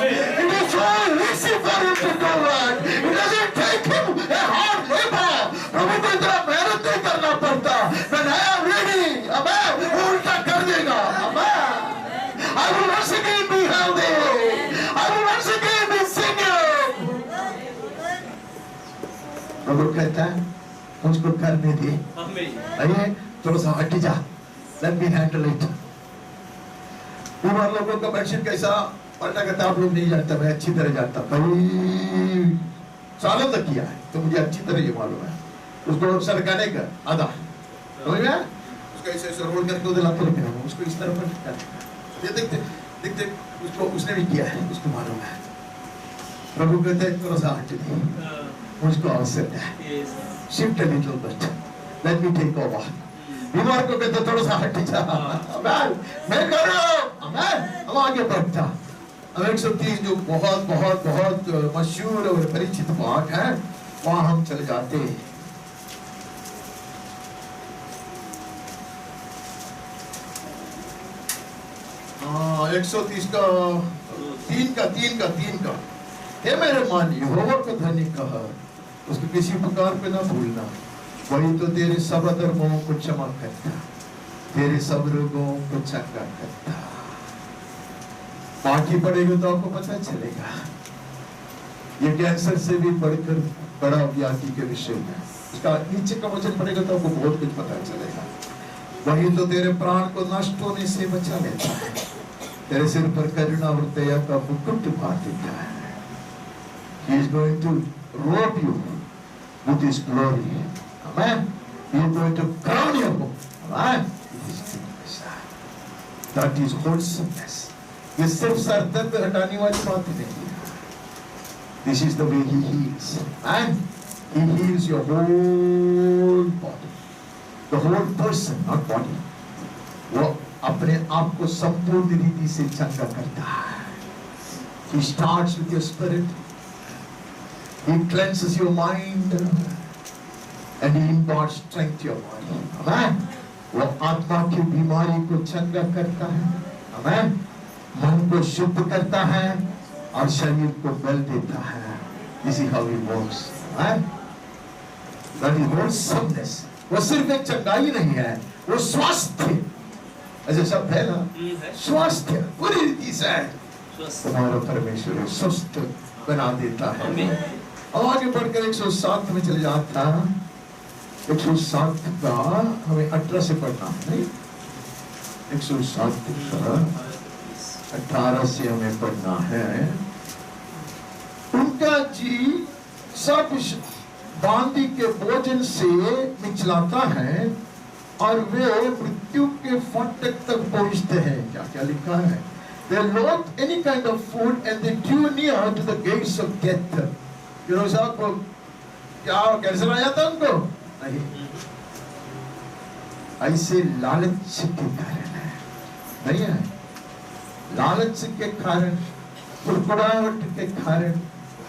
It is so easy for him to do that. It doesn't take him a hard labor. प्रभु को इतना मेहनत नहीं करना पड़ता। When I am ready, वो उल्टा कर देगा। I will once again be healthy. I will once again be singing. प्रभु कहता है मुझको करने दे। अरे थोड़ा सा हट जा। Let me handle it. बीमार लोगों का बेडशीट कैसा पलटा करता आप लोग नहीं जानता, मैं अच्छी तरह जानता। भाई सालों तक किया है तो मुझे अच्छी तरह ये मालूम है। उसको सरकाने का आधा समझ में, उसको ऐसे ऐसे रोल करके उधर लाते रखना, उसको इस तरह पर ये देखते देखते उसको उसने भी किया है, उसको मालूम है। प्रभु कहते हैं थोड़ा सा हट दे, मुझको आवश्यकता है। Shift a little bit, let me take over. बीमार को कहते थोड़ा सा हट जा, मैं कर रहा हूँ, हम आगे बढ़ता। अब 130 जो बहुत बहुत बहुत मशहूर और परिचित पाठ है, वहां हम चले जाते हैं। हाँ 130 का 3 का हे मेरे मान यहोवा को धन्य कह, उसको किसी प्रकार पे ना भूलना, वही तो तेरे सब अधर्मों को क्षमा करता, तेरे सब रोगों को चंगा करता। बाकी पड़ेगा तो आपको पता चलेगा, ये कैंसर से भी बढ़कर बड़ा व्याधि के विषय में, इसका नीचे का वचन पड़ेगा तो आपको बहुत कुछ पता चलेगा। वही तो तेरे प्राण को नष्ट होने से बचा लेता है, तेरे सिर पर करुणा और दया का मुकुट बांध देता है। He is going to robe you with His glory. Amen. He is going to crown you. Amen. With His goodness. That is wholesomeness. ये सिर्फ सर दर्द हटाने वाली बात नहीं है। This is the way He heals. And He heals your whole body. The whole person, not body. वो अपने आप को संपूर्ण रीति से चंगा करता है। He starts with your spirit. He cleanses your mind and He imparts strength to your body. Amen. वो आत्मा की बीमारी को चंगा करता है। Amen. मन को शुद्ध करता है और शरीर को बल देता है। This is how He works. Amen. That is wholesomeness. वो सिर्फ एक चंगाई नहीं है, वो स्वास्थ्य, ऐसे शब्द है ना, स्वास्थ्य पूरी रीति से तुम्हारा परमेश्वर स्वस्थ बना देता है। और आगे बढ़कर 107 में चले जाता है। 107 का हमें 18 से पढ़ना है, 107 का 18 से हमें पढ़ना है। उनका जी सब बांदी के भोजन से मिचलाता है और वे मृत्यु के फाटक तक पहुंचते हैं। क्या क्या लिखा है? They loathe any kind of food and they drew near to the gates of death. You know साहब को क्या कैंसर आ जाता उनको? नहीं, ऐसे लालच के कारण है, नहीं है? लालच के कारण, कुड़कुड़ाहट के कारण,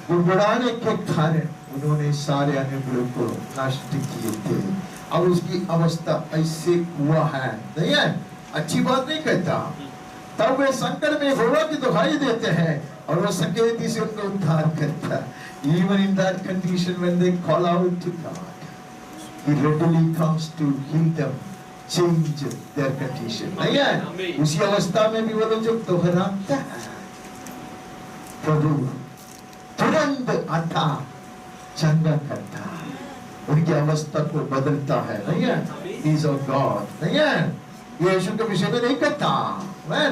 गुड़गुड़ाने के कारण उन्होंने सारे अनुग्रह को नष्ट किए थे। अब उसकी अवस्था ऐसे हुआ है, नहीं है? अच्छी बात नहीं कहता। तब वे संकट में यहोवा की दुहाई देते हैं और वो सकेती से उनको उद्धार करता है। Even in that condition, when they call out to God, He readily comes to heal them, change their condition. नहीं है? उसी अवस्था में भी वो लोग जब दोहराता है, प्रभु तुरंत आता, चंगा करता, उनकी अवस्था को बदलता है, नहीं है? He is our God, नहीं है? ये यीशु के विषय में नहीं कहता, मैं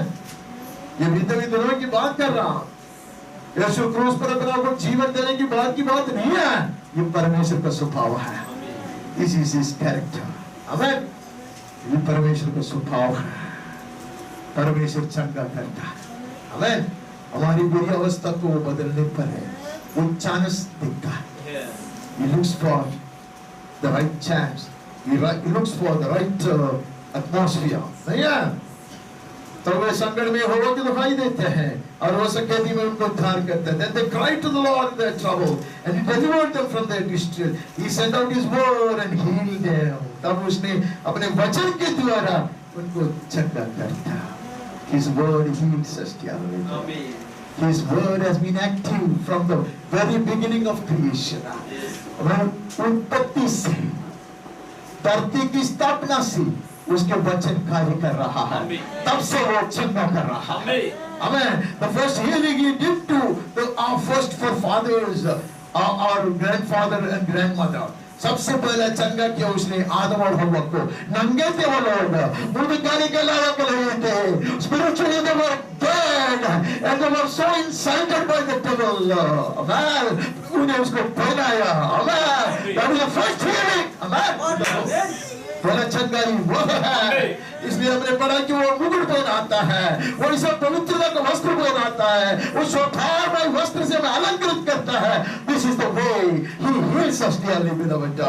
ये बीते दिनों की बात कर रहा हूँ। यीशु क्रूस पर अपना को जीवन देने की बात नहीं है, ये परमेश्वर का स्वभाव है। This is His character. आमेन। ये परमेश्वर का स्वभाव है, परमेश्वर चंगा करता है। आमेन। हमारी बुरी अवस्था को वो बदलने पर है, वो चांस देखता है। He looks for the right chance. He looks for the right atmosphere. नहीं है? तो वे संकट में यहोवा की दुहाई देते हैं और वो सकेती में उनको उद्धार करते हैं। Then they cried to the Lord in their trouble and He delivered them from their distress. He sent out His word and healed them. तब उसने अपने वचन के द्वारा उनको चंगा करता। His word heals us, dear. His word has been active from the very beginning of creation. उत्पत्ति से, धरती की स्थापना से उसके वचन कार्य कर रहा है, तब से वो चंगा कर रहा है। Amen. The first healing He did to our first forefathers, our grandfather and grandmother. सबसे पहले चंगा किया उसने आदम और हव्वा को। नंगे थे वो लोग, मुंह दिखाने के लायक नहीं थे। Spiritually they were dead and they were so incited by the devil. Amen. उन्हें उसको पहनाया। Amen. That was the first healing. Amen. पहला चंगाई वो है, इसलिए हमने पढ़ा कि वो मुकुट पहनाता है, वो इसे पवित्रता का वस्त्र पहनाता है, वो शोभामय वस्त्र से हमें अलंकृत करता है। This is the way He heals us, dearly beloved.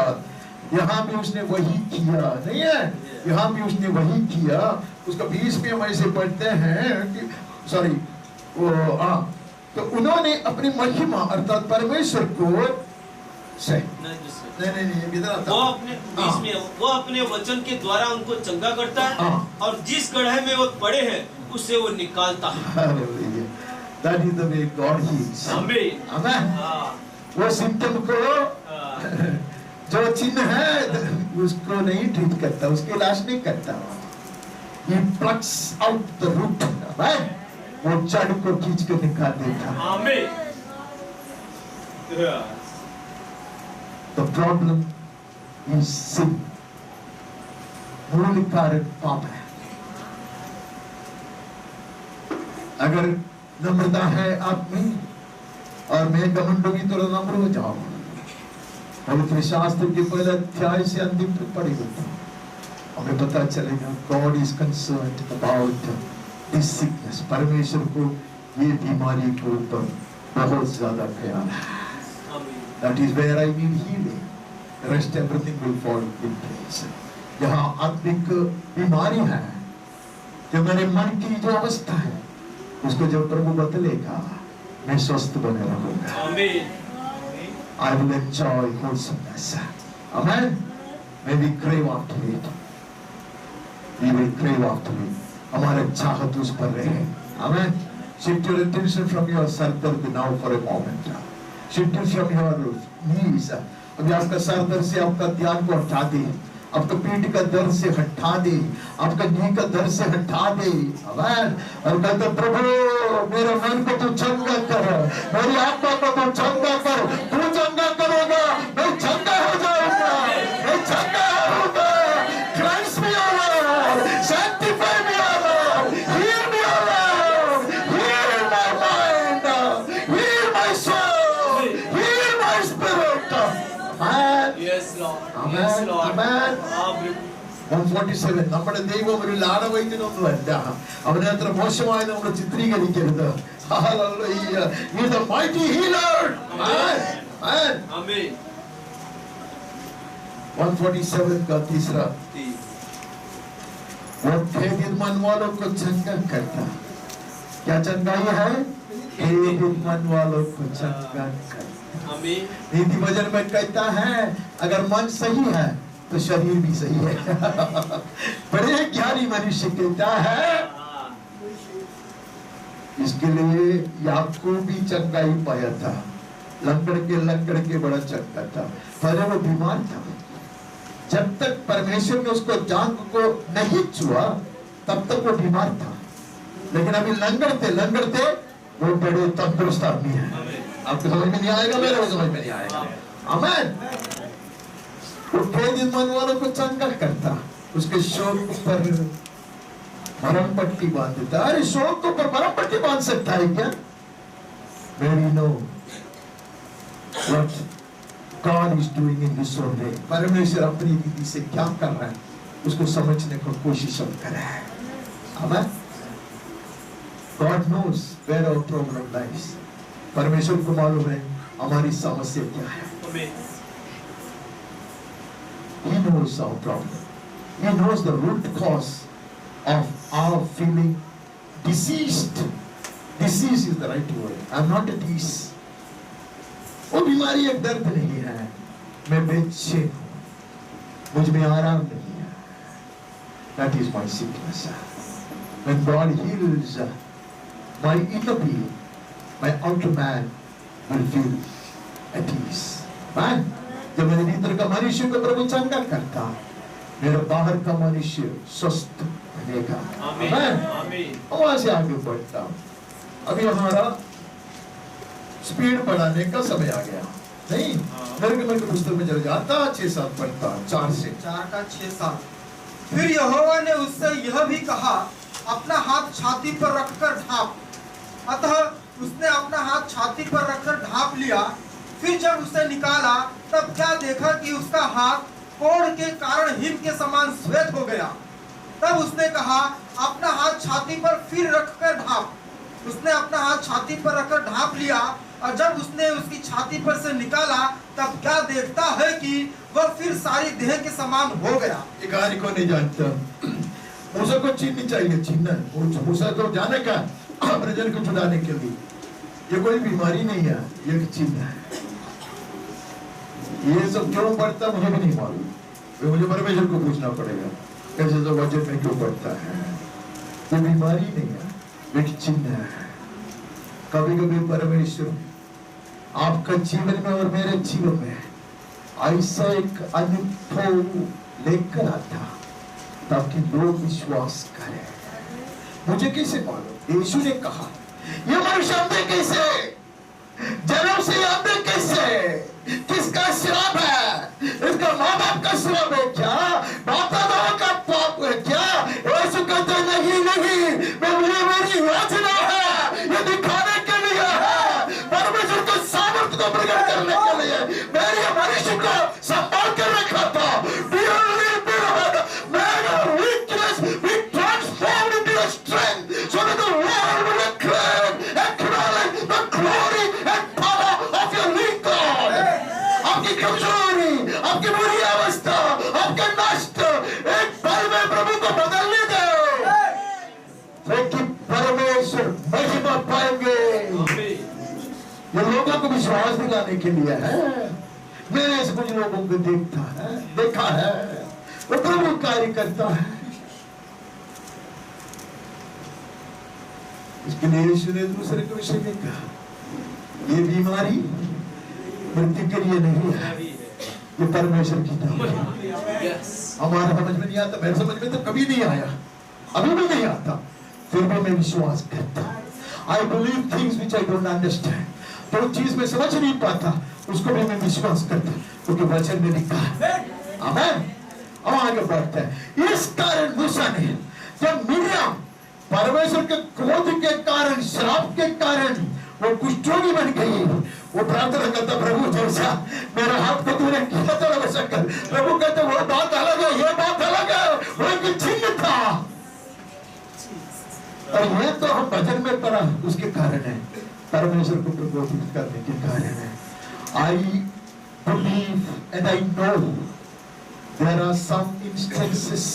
यहाँ भी उसने वही किया, नहीं है? यहाँ भी उसने वही किया। उसका 20 में हम ऐसे पढ़ते हैं कि तो उन्होंने अपनी महिमा अर्थात परमेश्वर को नहीं वो अपने वचन के द्वारा उनको चंगा करता है और जिस गड्ढे में वो पड़े हैं उससे वो निकालता है। That is the way God heals. Amen. वो सिम्टम को जो चिन्ह है उसको नहीं ट्रीट करता, उसके इलाज नहीं करता। He plucks out the root. Right? वो जड़ को खींच के निकाल देता। आमीन। The problem is sin. मूल कारण पाप है। अगर नम्रता है आप में और मैं घमंड होगी तो नम्र हो जाओ। पवित्र शास्त्र के पहले अध्याय से अंतिम तक पढ़े होते हमें पता चलेगा God is concerned about this sickness. परमेश्वर को ये बीमारी के ऊपर बहुत ज्यादा ख्याल है। That is where I need healing. The rest everything will fall in place. यहाँ आत्मिक बीमारी है, जो मेरे मन की जो अवस्था है, उसको जब प्रभु बदलेगा, मैं स्वस्थ बने रहूँगा। I will enjoy wholesomeness. Amen. May we crave after it. We will crave after it. हमारे चाहत उस पर रहे। Amen. Shift your attention from your sardard now for a moment. Shift it from your knees. अभी आपका sir से आपका ध्यान को हटा दे, आपका पीठ का दर्द से हटा दे, आपका नी का दर्द से हटा दे। आमीन। और कहते प्रभु मेरे मन को तू चंगा कर, मेरी आत्मा को तू चंगा कर। तू चंगा करेगा, मैं चंगा हो जाऊंगा, मैं चंगा होऊंगा। Cleanse me, O Lord, sanctify me, O Lord, heal me, O Lord, heal my mind, heal my soul, heal my spirit. Amen. Yes, Lord. Amen. Yes, Lord. Amen. 147 നമ്മുടെ ദൈവം ഒരു ലാടവൈദ്യനൊന്നുമല്ല. അവനെ അത്ര മോശമായി നമ്മൾ ചിത്രീകരിക്കരുത്. Hallelujah. He is a mighty healer. Amen. Amen. Amen. 147 का तीसरा, वो खेदित मन वालों को चंगा करता। क्या चंगाई है? खेदित मन वालों को चंगा करता। नीति वचन में कहता है अगर मन सही है तो शरीर भी सही है। बड़े ज्ञानी मनुष्य कहता है इसके लिए याकूब भी चंगाई पाया था। लंगड़ के बड़ा चंगा था। पहले वो बीमार था, जब तक परमेश्वर ने उसको जांग को नहीं छुआ तब तक वो बीमार था। लेकिन अभी लंगड़ते वो बड़े तंदुरुस्त आदमी है। आपको समझ में नहीं आएगा, मेरे को समझ में नहीं आएगा। आमीन। वो खेदित मन वालों को चंगा करता, उसके शोक पर मरहम पट्टी बांध देता। अरे शोक को पर मरहम पट्टी बांध सकता है क्या? Very no. What God is doing in His own way. परमेश्वर अपनी विधि से क्या कर रहा है उसको समझने को कोशिश कर रहा है। आमीन। God knows where our problem lies. परमेश्वर को मालूम है हमारी समस्या क्या है। He knows our problem. He knows the root cause of our feeling diseased. Disease is the right word. I'm not at ease. वो बीमारी एक दर्द नहीं है, मैं बेचैन हूँ, मुझ में आराम नहीं है। That is my sickness. When God heals my inner being, my outer man will feel at ease. Man, जब मेरे भीतर का मनुष्य को प्रभु चंगा करता, मेरा बाहर का मनुष्य स्वस्थ बनेगा। आमीन। वहां से आगे बढ़ता। अभी हमारा स्पीड बढ़ाने का समय आ गया। नहीं, मेरे को पुस्तक में चल जाता 6-7 पढ़ता 4 का 6-7। फिर यहोवा ने उससे यह भी कहा अपना हाथ छाती पर रखकर ढांप। अतः उसने अपना हाथ छाती पर रखकर ढांप लिया। फिर जब उसे निकाला तब क्या देखा कि उसका हाथ कोढ़ के कारण हिम के समान श्वेत हो गया। तब उसने कहा अपना हाथ छाती पर फिर रखकर ढांप। उसने अपना हाथ छाती पर रखकर ढांप लिया और जब उसने उसकी छाती पर से निकाला तब क्या देखता है कि वह फिर सारी देह के समान हो गया। ये कहानी को नहीं जानता। मूसा को छीननी चाहिए, छीनना। मूसा को जाने का अपने जन को छुड़ाने के लिए। ये कोई बीमारी नहीं है, ये चिन्ह है। ये सब क्यों बढ़ता मुझे भी नहीं मालूम, मुझे परमेश्वर को पूछना पड़ेगा कैसे सब वजन में क्यों बढ़ता है। ये बीमारी नहीं है, एक चिन्ह है। कभी कभी परमेश्वर आपका जीवन में और मेरे जीवन में ऐसा एक अनुभव लेकर आता ताकि लोग विश्वास करें। मुझे कैसे मालूम? यीशु ने कहा ये मनुष्य अंधे कैसे, जन्म से अंधे कैसे, किसका श्राप है? इसका माँ बाप का श्राप है क्या? बाप दादाओं का लोगों को विश्वास दिलाने के लिए है। मैंने इस कुछ लोगों को देखा है, वो प्रभु कार्य करता है। इसके लिए यीशु ने दूसरे को विषय में कहा, ये बीमारी मृत्यु के लिए नहीं है, ये परमेश्वर की दया है। हमारा समझ में नहीं आता, मेरे समझ में तो कभी नहीं आया, अभी भी नहीं आता, फिर भी मैं विश्वास करता। I believe things which I don't understand. जो चीज मैं समझ नहीं पाता उसको भी मैं विश्वास करता, क्योंकि वचन में लिखा है। आमीन। अब आगे बढ़ते हैं। इस कारण मूसा ने, जब मिर्याम परमेश्वर के क्रोध के कारण, श्राप के कारण वो कुष्ठरोगी बन गई, वो प्रार्थना करता, प्रभु जैसा मेरा हाथ को तूने किया था वैसा कर। प्रभु कहते वो बात अलग है, ये बात अलग है, वो एक चिन्ह था। और ये तो हम भजन में पढ़ा, उसके कारण है, परमेश्वर को प्रबोधित करने के कारण है। I believe and I know there are some instances,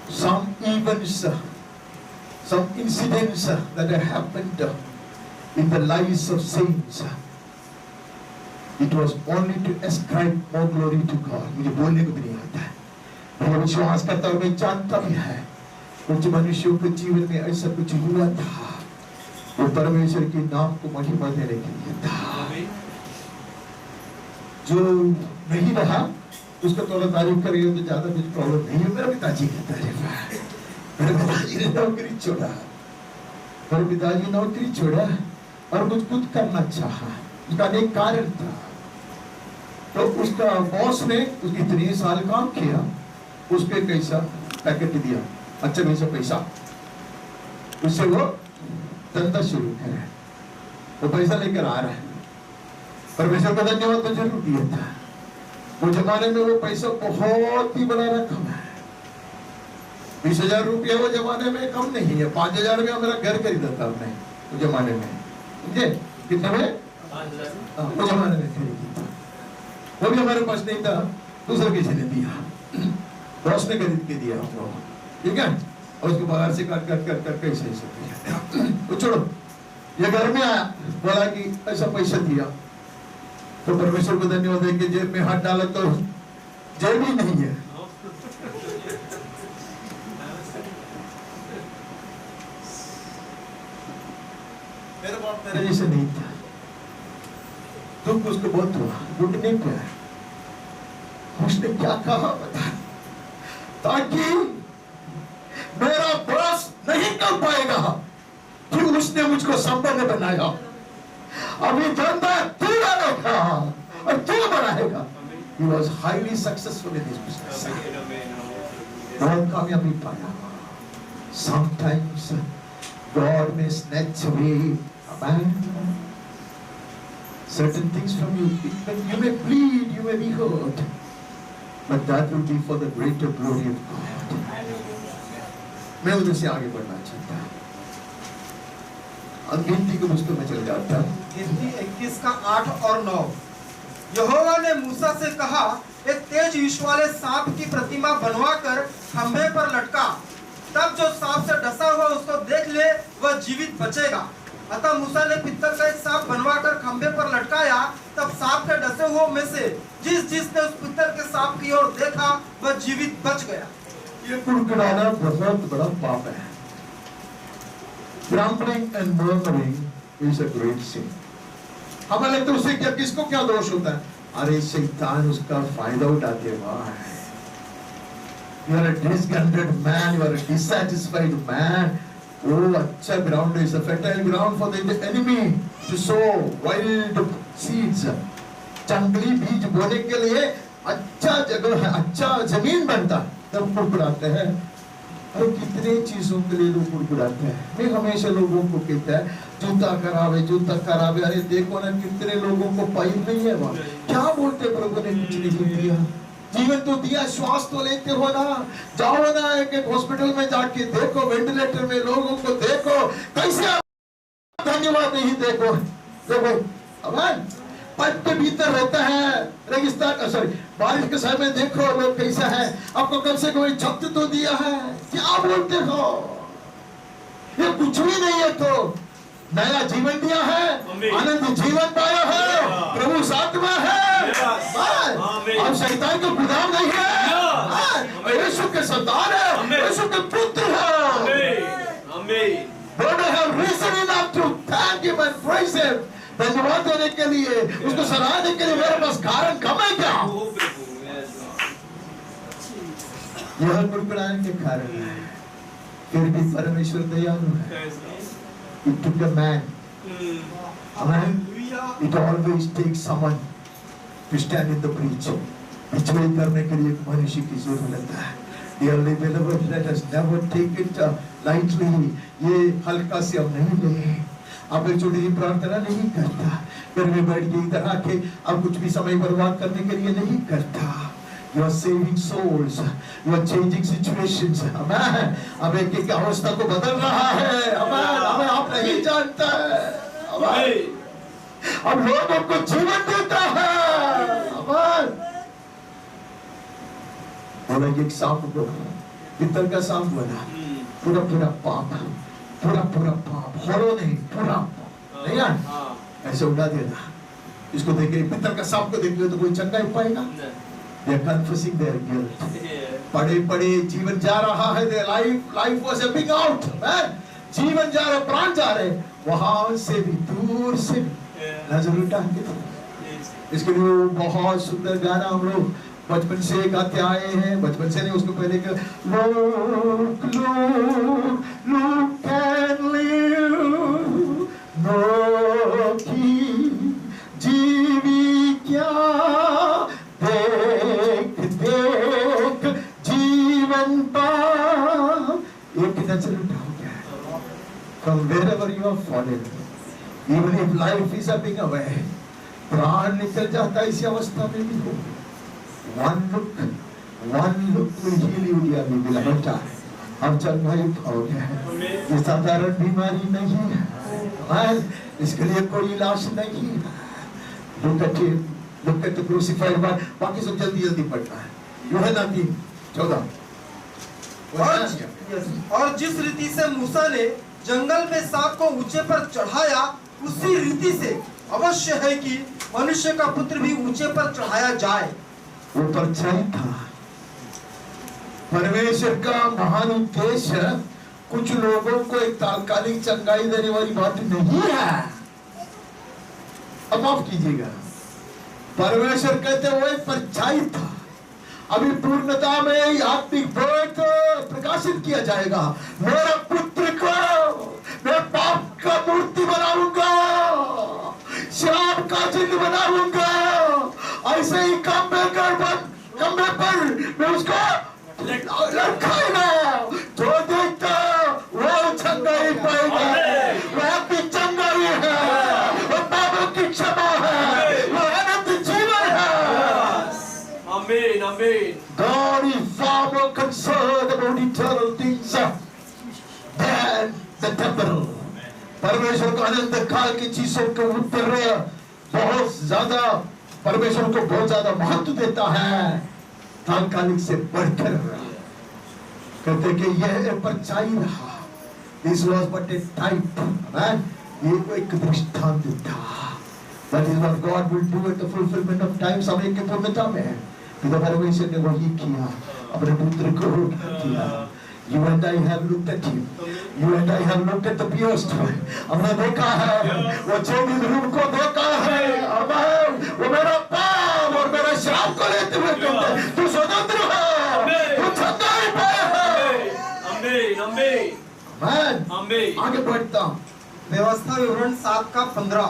some events, some incidents that have happened in the lives of saints. It was only to ascribe more glory to God. मुझे बोलने को भी नहीं आता है, मैं विश्वास करता हूँ, मैं जानता भी है कुछ मनुष्यों के जीवन में ऐसा कुछ हुआ था, वो परमेश्वर के नाम को महिमा देने के लिए था। जो नहीं रहा उसका थोड़ा तारीफ करिए तो ज्यादा कुछ प्रॉब्लम नहीं है। मेरे पिताजी की तारीफ है, मेरे पिताजी ने नौकरी छोड़ा, मेरे पिताजी नौकरी छोड़ा और कुछ खुद करना चाहा, उसका अनेक कारण था। तो उसका बॉस ने उसकी 3 साल काम किया, उसको एक ऐसा पैकेट दिया, अच्छा वैसा पैसा, उससे वो धंधा शुरू करे, वो पैसा लेकर आ रहा है। परमेश्वर का धन्यवाद तो जरूर दिया था। वो जमाने में वो पैसा बहुत ही बड़ा रकम है, 20,000 रुपया वो जमाने में कम नहीं है। 5,000 में हमारा घर खरीदा था हमने वो जमाने में, कितने में? वो जमाने में खरीदी था, वो भी हमारे पास नहीं था, दूसरे किसी ने दिया, बॉस ने खरीद के दिया हमको, ठीक है। और उसको बाहर से काट कैसे वो छोड़ो, ये घर में आया, बोला कि ऐसा पैसा दिया, तो परमेश्वर को धन्यवाद है कि जेब में हाथ डाला तो जेब ही नहीं है। मेरे बाप मेरे जैसे नहीं था, दुख उसको बहुत हुआ, घुटने पे आया। उसने क्या कहा बता, ताकि मेरा बॉस नहीं कर पाएगा कि उसने मुझको संपन्न बनाया, अभी धंधा तू डालेगा और तू बनाएगा। He was highly successful in his business, बहुत कामयाबी पाया। Sometimes God may snatch away certain things from you. You may bleed, you may be hurt, but that will be for the greater glory of God. मैं उधर से आगे बढ़ना चाहता हूँ, गिनती के पुस्तक में चल जाता हूँ। गिनती 21 का 8 और 9। यहोवा ने मूसा से कहा, एक तेज विष वाले सांप की प्रतिमा बनवाकर खंभे पर लटका, तब जो सांप से डसा हुआ उसको देख ले वह जीवित बचेगा। अतः मूसा ने पित्तल का एक सांप बनवाकर खंभे पर लटकाया, तब सांप के डसे हुए में से जिसने उस पित्तल के सांप की ओर देखा वह जीवित बच गया। ये कुड़कुड़ाना बहुत बड़ा पाप है। Grumbling and murmuring is a great sin. हमें लगता है उससे क्या, किसको क्या दोष होता है? अरे शैतान उसका फायदा उठाते हैं। You are a discontented man, you are a dissatisfied man. Oh, अच्छा ground is a fertile ground for the enemy to sow wild seeds. जंगली बीज बोने के लिए अच्छा जगह है, अच्छा जमीन बनता, तब कुड़कुड़ाते हैं। अरे कितने चीजों के लिए लोग कुड़कुड़ाते हैं। मैं हमेशा लोगों को कहता है जूता करावे, अरे देखो ना कितने लोगों को पाई नहीं है वहाँ, क्या बोलते प्रभु ने कुछ नहीं दिया, जीवन तो दिया, श्वास तो लेते हो ना, जाओ ना एक हॉस्पिटल में जाके देखो, वेंटिलेटर में लोगों को देखो, कैसे धन्यवाद नहीं देखो अब पाइप के भीतर रहता है, रेगिस्तान सॉरी बारिश के समय में देखो लोग कैसा है, आपको कम से कम छत तो दिया है, क्या बोलते हो, ये कुछ भी नहीं है। तो नया जीवन दिया है, आमीन। अनंत जीवन पाया है, प्रभु साथ में है। आमीन। अब शैतान का गुलाम नहीं है, यीशु के संतान है, आमीन। यीशु के पुत्र है। आमीन। Don't have reason enough to thank him and praise him. धन्यवाद देने के लिए, उसको सराहने के लिए मेरे पास कारण कम है क्या? ओ प्रभु, yes, Lord. यह कुड़कुड़ाने के कारण है, फिर भी परमेश्वर दयालु है। Yes, Lord. It took a man. Amen. Hallelujah. It always takes someone to stand in the breach. बिचवाई करने के लिए एक मनुष्य की जरूरत है। Dearly beloved, let us never take it lightly. ये हल्का से अब नहीं ले। अब एक छोटी सी प्रार्थना नहीं करता, घर में बैठ के इधर आके अब कुछ भी समय बर्बाद करने के लिए नहीं करता। You are saving souls. You are changing situations. Amen. अब एक अवस्था को बदल रहा है। Amen. हमें आप नहीं जानता है। Amen. अब लोगों को जीवन देता है। Amen. बोला एक सांप को, पित्तल का सांप बना, पूरा पूरा पाप, पूरा पूरा पाप, होरो नहीं, पूरा पाप, नहीं यार, ऐसे उड़ा देता। इसको देखे, पित्तल का सांप को देख लियो तो कोई चंगा ही पाएगा? They are confessing their guilt. पड़े पड़े जीवन जा रहा है, their life was ebbing out, man. जीवन जा रहे, प्राण जा रहे, वहां से भी दूर से नजर उठा के। इसके लिए बहुत सुंदर गाना हम लोग बचपन से गाते आए हैं, बचपन से नहीं, उसको पहले का look and live, नो की जीवी क्या, देख देख जीवन पा, एक नजर उठाओ क्या है, from wherever you are fallen, even if life is ebbing away, प्राण निकल जाता है इसी अवस्था में भी हो, one look will heal you, dear beloved. अब चंगाई पाओगे। ये साधारण बीमारी नहीं है, इसके लिए कोई इलाज नहीं है। Look at the crucified one. बाकी सब जल्दी जल्दी पढ़ना है। यूहन्ना 3:14। और जिस रीति से मूसा ने जंगल में सांप को ऊंचे पर चढ़ाया, उसी रीति से अवश्य है कि मनुष्य का पुत्र भी ऊंचे पर चढ़ाया जाए। वो परछाई था। परमेश्वर का महान उद्देश्य कुछ लोगों को एक तात्कालिक चंगाई देने वाली बात नहीं है। अब माफ कीजिएगा, परमेश्वर कहते वो एक परछाई था। अभी पूर्णता में आत्मिक बोध प्रकाशित किया जाएगा। मेरा पुत्र को मैं पाप का मूर्ति बनाऊंगा, श्राप का चिन्ह बनाऊंगा, ऐसे ही खंभे पर मैं उसको लटकाऊंगा। जो देखता वो चंगाई पाएगा, वह भी चंगाई है, वो पापों की क्षमा है, वो अनंत जीवन है। Amen, amen. God is far more concerned about eternal things than the temporal. परमेश्वर को अनंत काल की चीजों के ऊपर बहुत ज्यादा, परमेश्वर को बहुत ज्यादा महत्व देता है, तात्कालिक से बढ़कर। कहते कि यह परछाई रहा, This was but a type, man. ये एक दृष्टांत था। That is what God will do at the fulfillment of time. समय की पूर्णता में पिता परमेश्वर ने वही किया, अपने पुत्र को दिया। You and I have looked at him. You and I have looked at the pierced one. हमने देखा है, वो चेदित रूप को देखा है। अमर, वो मेरा पाप और मेरा श्राप को लेते हुए कहते हैं, तू स्वतंत्र है, तू चंगाई पाया है। Amen, amen. मैं Amen. आगे बढ़ता हूँ। व्यवस्था विवरण 7:15।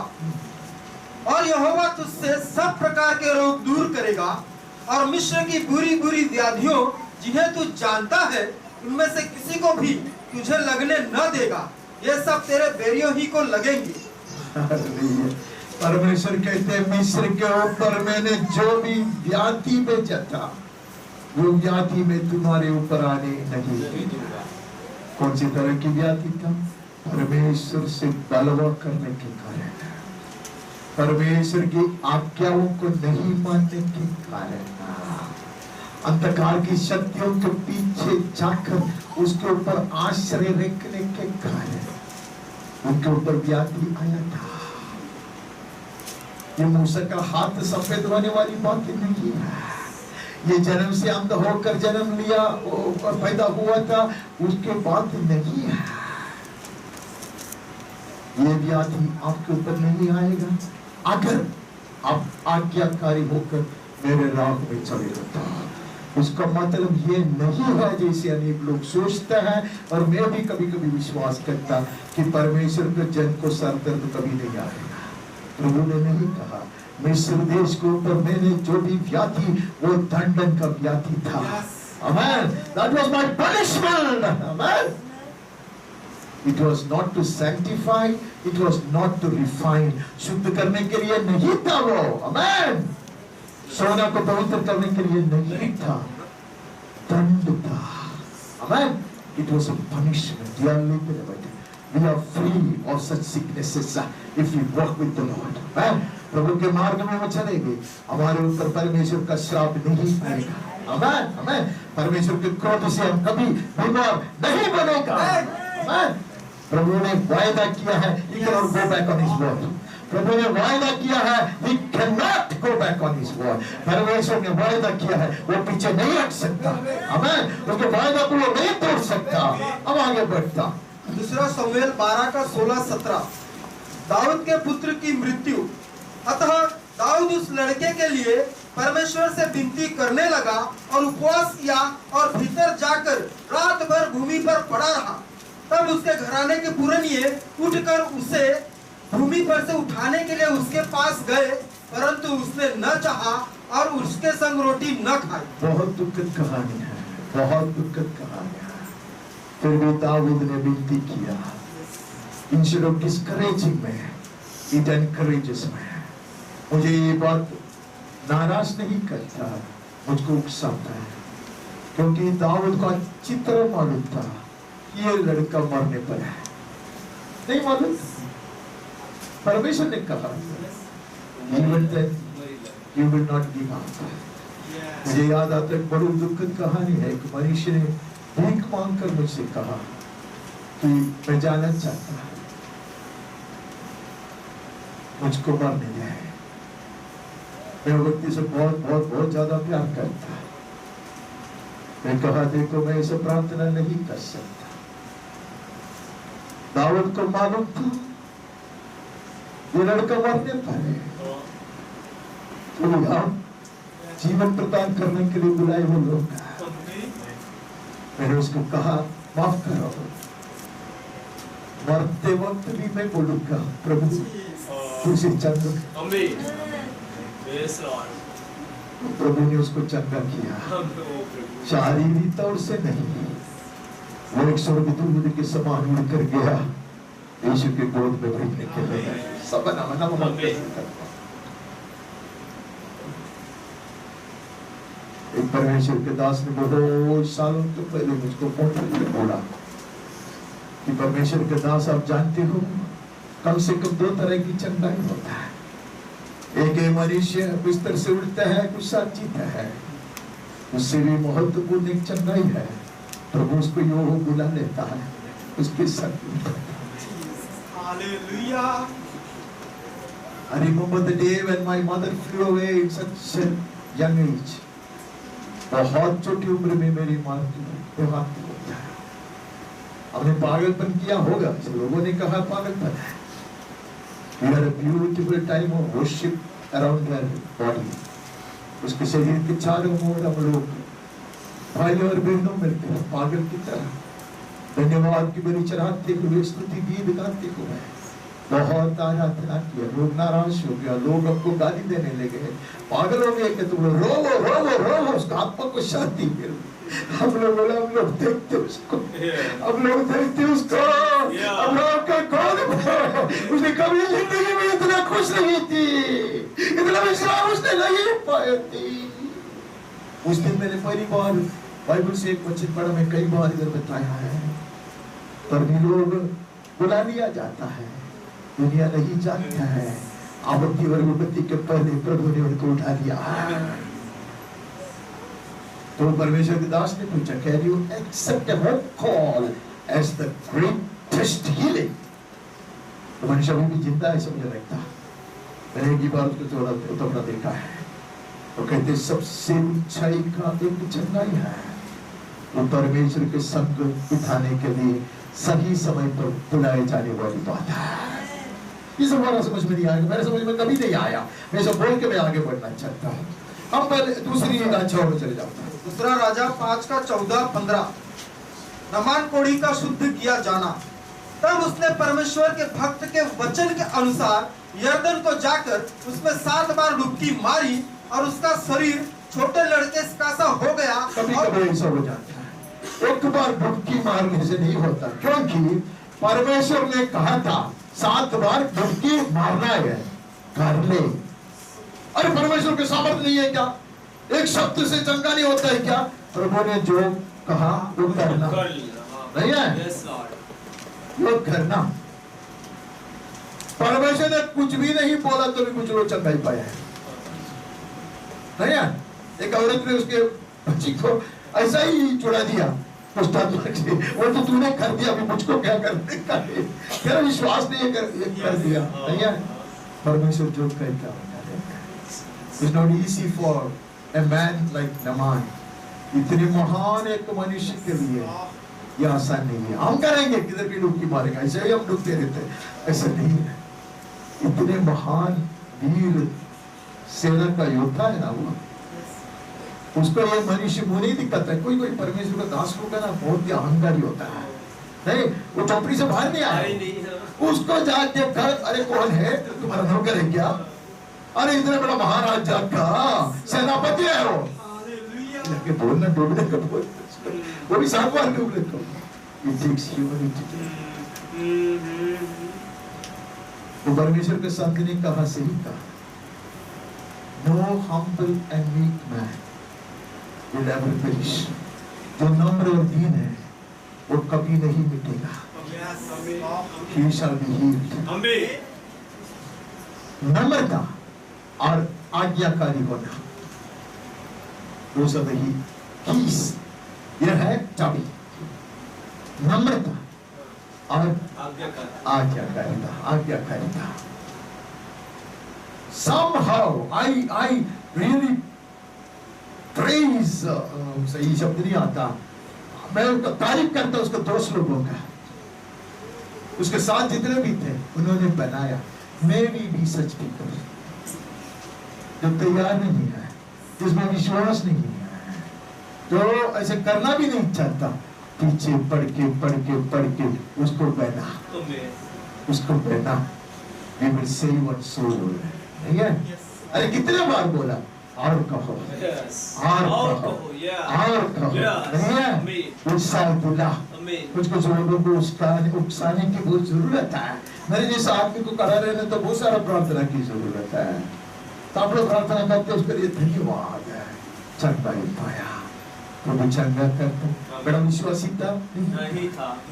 और यहोवा तुझसे सब प्रकार के रोग दूर करेगा और मिस्र की बुरी बुरी व्याधियों जिन्हें तू जानता है उनमें से किसी को भी तुझे लगने न देगा। ये सब तेरे बैरियों ही को लगेंगे। परमेश्वर कहते हैं मिस्र के ऊपर मैंने जो भी व्याधि भेजा था, वो व्याधि में तुम्हारे ऊपर आने नहीं दूंगा। कौन सी तरह की व्याधि था? परमेश्वर से बलवा करने के कारण, परमेश्वर की आज्ञाओं को नहीं मानने के कारण, अंधकार की शक्तियों के पीछे जाकर उसके ऊपर आश्रय रखने के कारण, उनके ऊपर व्याधि आया था। ये मूसा का हाथ सफेद होने वाली बात नहीं है। ये जन्म से अंध होकर जन्म लिया और पैदा हुआ था उसके बाद नहीं है। ये व्याधि आपके ऊपर नहीं आएगा अगर आप आज्ञाकारी होकर मेरे राह में चलेगा। तो उसका मतलब ये नहीं है जैसे अनेक लोग सोचते हैं, और मैं भी कभी कभी विश्वास करता कि परमेश्वर के जन को सर दर्द कभी नहीं आएगा। प्रभु ने नहीं कहा मिस्र देश के ऊपर मैंने जो भी व्याधि वो दंडन का व्याधि था। Amen. That was my punishment. Amen. It was not to sanctify, it was not to refine. शुद्ध करने के लिए नहीं था वो। Amen. सोना को पवित्र करने के लिए नहीं था, दंड था। Amen. It was a punishment. We are free of such sicknesses if we walk with the Lord. Amen. प्रभु के मार्ग में हम चलेंगे, हमारे ऊपर परमेश्वर का श्राप नहीं आएगा। आमेन, आमेन। परमेश्वर के क्रोध से हम कभी बीमार नहीं बनेगा। आमेन। प्रभु ने वायदा किया है, he cannot go back on his word. प्रभु ने वायदा किया है, he cannot go back on his word. परमेश्वर ने वायदा किया है, वो पीछे नहीं हट सकता। आमेन। उसके वायदा को वो नहीं तोड़ सकता। अब आगे बढ़ता। दूसरा शमूएल 12 का 16-17। दाऊद के पुत्र की मृत्यु। अतः दाऊद उस लड़के के लिए परमेश्वर से विनती करने लगा और उपवास किया और भीतर जाकर रात भर भूमि पर पड़ा रहा। तब उसके घराने के पुरनिये उठकर उसे भूमि पर से उठाने के लिए उसके पास गए, परंतु उसने न चाहा और उसके संग रोटी न खाई। बहुत दुखद कहानी है, बहुत दुखद कहानी है। फिर भी दाऊद ने विनती किया। इंस्टेड ऑफ डिस्करेजिंग में, इट एनकरेजेस में। मुझे ये बात नाराज नहीं करता, मुझको उकसाता है, क्योंकि दाऊद को अच्छी तरह मालूम था कि ये लड़का मरने पर है। नहीं मालूम? परमेश्वर ने कहा even then you will not give up. मुझे याद आता है, बड़ी दुखद कहानी है। एक मनुष्य ने भीख मांगकर मुझसे कहा कि मैं जाना चाहता, मुझको मरने दे। मैं व्यक्ति से बहुत बहुत बहुत ज्यादा प्यार करता। मैं कहा देखो मैं इसे प्रार्थना नहीं कर सकता। दाऊद को मालूम था ये लड़का मरने पर है, तो हम जीवन प्रदान करने के लिए बुलाए वो लोग। मैंने उसको कहा माफ करो। मरते वक्त भी मैं बोलूंगा प्रभु तुझे चंगा। प्रभु ने उसको चंगा किया, शारीरिक तौर से नहीं। वो एक स्वर्गदूत के समान उड़ कर गया यीशु के गोद में बैठने के लिए। सब एक परमेश्वर के दास ने बहुत सालों के पहले मुझको फोन करके बोला कि परमेश्वर के दास आप जानते हो कम से कम 2 तरह की चंगाई होता है। एक मनुष्य बिस्तर से उठता है, कुछ साथ जीता है। उससे भी महत्वपूर्ण एक चंगाई है, प्रभु उसको यो बुला लेता है, उसके साथ। Hallelujah. I remember the day when my mother flew away in such a young age. बहुत छोटी उम्र में मेरी माँ की देहांत हो गया। हमने पागलपन किया होगा, लोगों ने कहा पागलपन है। We had a beautiful time of worship around her body. उसके शरीर के चारों ओर हम लोग भाई और बहनों मिलकर पागल की तरह धन्यवाद की बलि चढ़ाते हुए, स्तुति गीत गाते हुए बहुत आराधना किया। लोग नाराज हो गया, लोग हमको गाली देने लगे, पागल हो गए कि तुम रोवो रोवो रोवो, उसका आत्मा को शांति मिल। हम लोग बोला, हम लोग देखते उसको, हम लोग देखते उसको, हम लोग का कौन है? उसने कभी जिंदगी में इतना खुश नहीं थी, इतना विश्राम उसने नहीं पाया थी। उस दिन मैंने पहली बार बाइबल से एक वचन पढ़ा, मैं कई बार इधर बताया है, पर भी लोग बुला लिया जाता है, दुनिया नहीं जानता है। आपत्ति वर्गवती के पहले प्रभु ने उनको उठा लिया। तो परमेश्वर के दास ने पूछा, can you accept a hope call as the greatest healing? तो मनुष्य अभी भी जिंदा है, ऐसा मुझे लगता है। मैंने एक ही बार उसको थोड़ा उतरना देखा है। वो कहते सबसे ऊंचाई का एक चंगाई है, वो परमेश्वर के संग बिठाने के लिए सही समय पर बुलाए जाने वाली बात है। ये सब हमारा समझ में नहीं आएगा, मेरे समझ में कभी नहीं आया। मैं सब बोल के मैं आगे बढ़ना चाहता हूँ। हम पहले दूसरी राजा में चले जाते हैं। दूसरा राजा 5 का 14-15। नामान कोढ़ी का शुद्ध किया जाना। तब उसने परमेश्वर के भक्त के वचन के अनुसार यरदन को जाकर उसमें 7 बार डुबकी मारी और उसका शरीर छोटे लड़के का सा हो गया। कभी कभी ऐसा हो जाता है, एक बार डुबकी मारने से नहीं होता, क्योंकि परमेश्वर ने कहा था 7 बार डुबकी मारना है, कर ले। अरे परमेश्वर के सामर्थ्य नहीं है क्या? एक शब्द से चंगा नहीं होता है क्या? प्रभु ने जो कहा वो करना नहीं है, वो करना। परमेश्वर ने कुछ भी नहीं बोला तो भी कुछ लोग चंगा ही पाया है, नहीं है? एक औरत ने उसके बच्ची को ऐसा ही चुरा दिया, वो तो तूने कर दिया, अभी मुझको क्या करने का है? मेरा विश्वास नहीं कर दिया, नहीं है? परमेश्वर जो कहे क्या होता है। It's not easy for a man like Naaman, इतने महान एक मनुष्य के लिए ये आसान नहीं है। हम करेंगे किधर भी डुबकी मारेंगे, ऐसे ही हम डूबते रहते, ऐसा नहीं है। इतने महान वीर सेना का योद्धा है ना वो, उसको ये मनुष्य मुंह नहीं दिखाता है। कोई कोई परमेश्वर का दास होगा ना, बहुत ही अहंकारी होता है, नहीं वो चौपड़ी से बाहर नहीं आया। उसको जाके कर, अरे कौन है तुम्हारा नौकर है क्या? अरे इतने बड़ा महाराजा का सेनापति है वो, बोलना डूबने का बोल, वो भी 7 बार डूबने को। तो परमेश्वर के संत ने कहा, सही कहा, no humble and meek man will ever perish। जो नम्र और दीन है वो कभी नहीं मिटेगा। He shall be healed। नम्रता और आज्ञाकारी होना, वो सब ही keys, यह है चाबी। नम्रता और आज्ञाकारिता। Somehow I really praise, सही शब्द नहीं आता, मैं उनका तारीफ करता उसको 2 लोगों का। उसके साथ जितने भी थे उन्होंने बनाया। मैं भी सच पीपल, जो तैयार नहीं है, जिसमें विश्वास नहीं है, जो ऐसे करना भी नहीं चाहता, पीछे पढ़ के उसको बहना we will save one soul, नहीं है? अरे कितने बार बोला, और कहो, और कहो, नहीं है? उत्साह दिला, मुझको लोगों को उकसाने की बहुत जरूरत है। मेरे जैसे आदमी को खड़ा रहने तो बहुत सारा प्रार्थना की जरूरत है। तो आप लोग प्रार्थना करते उसके लिए धन्यवाद है। चंगा ही पाया, प्रभु चंगा करता, बड़ा विश्वासी था,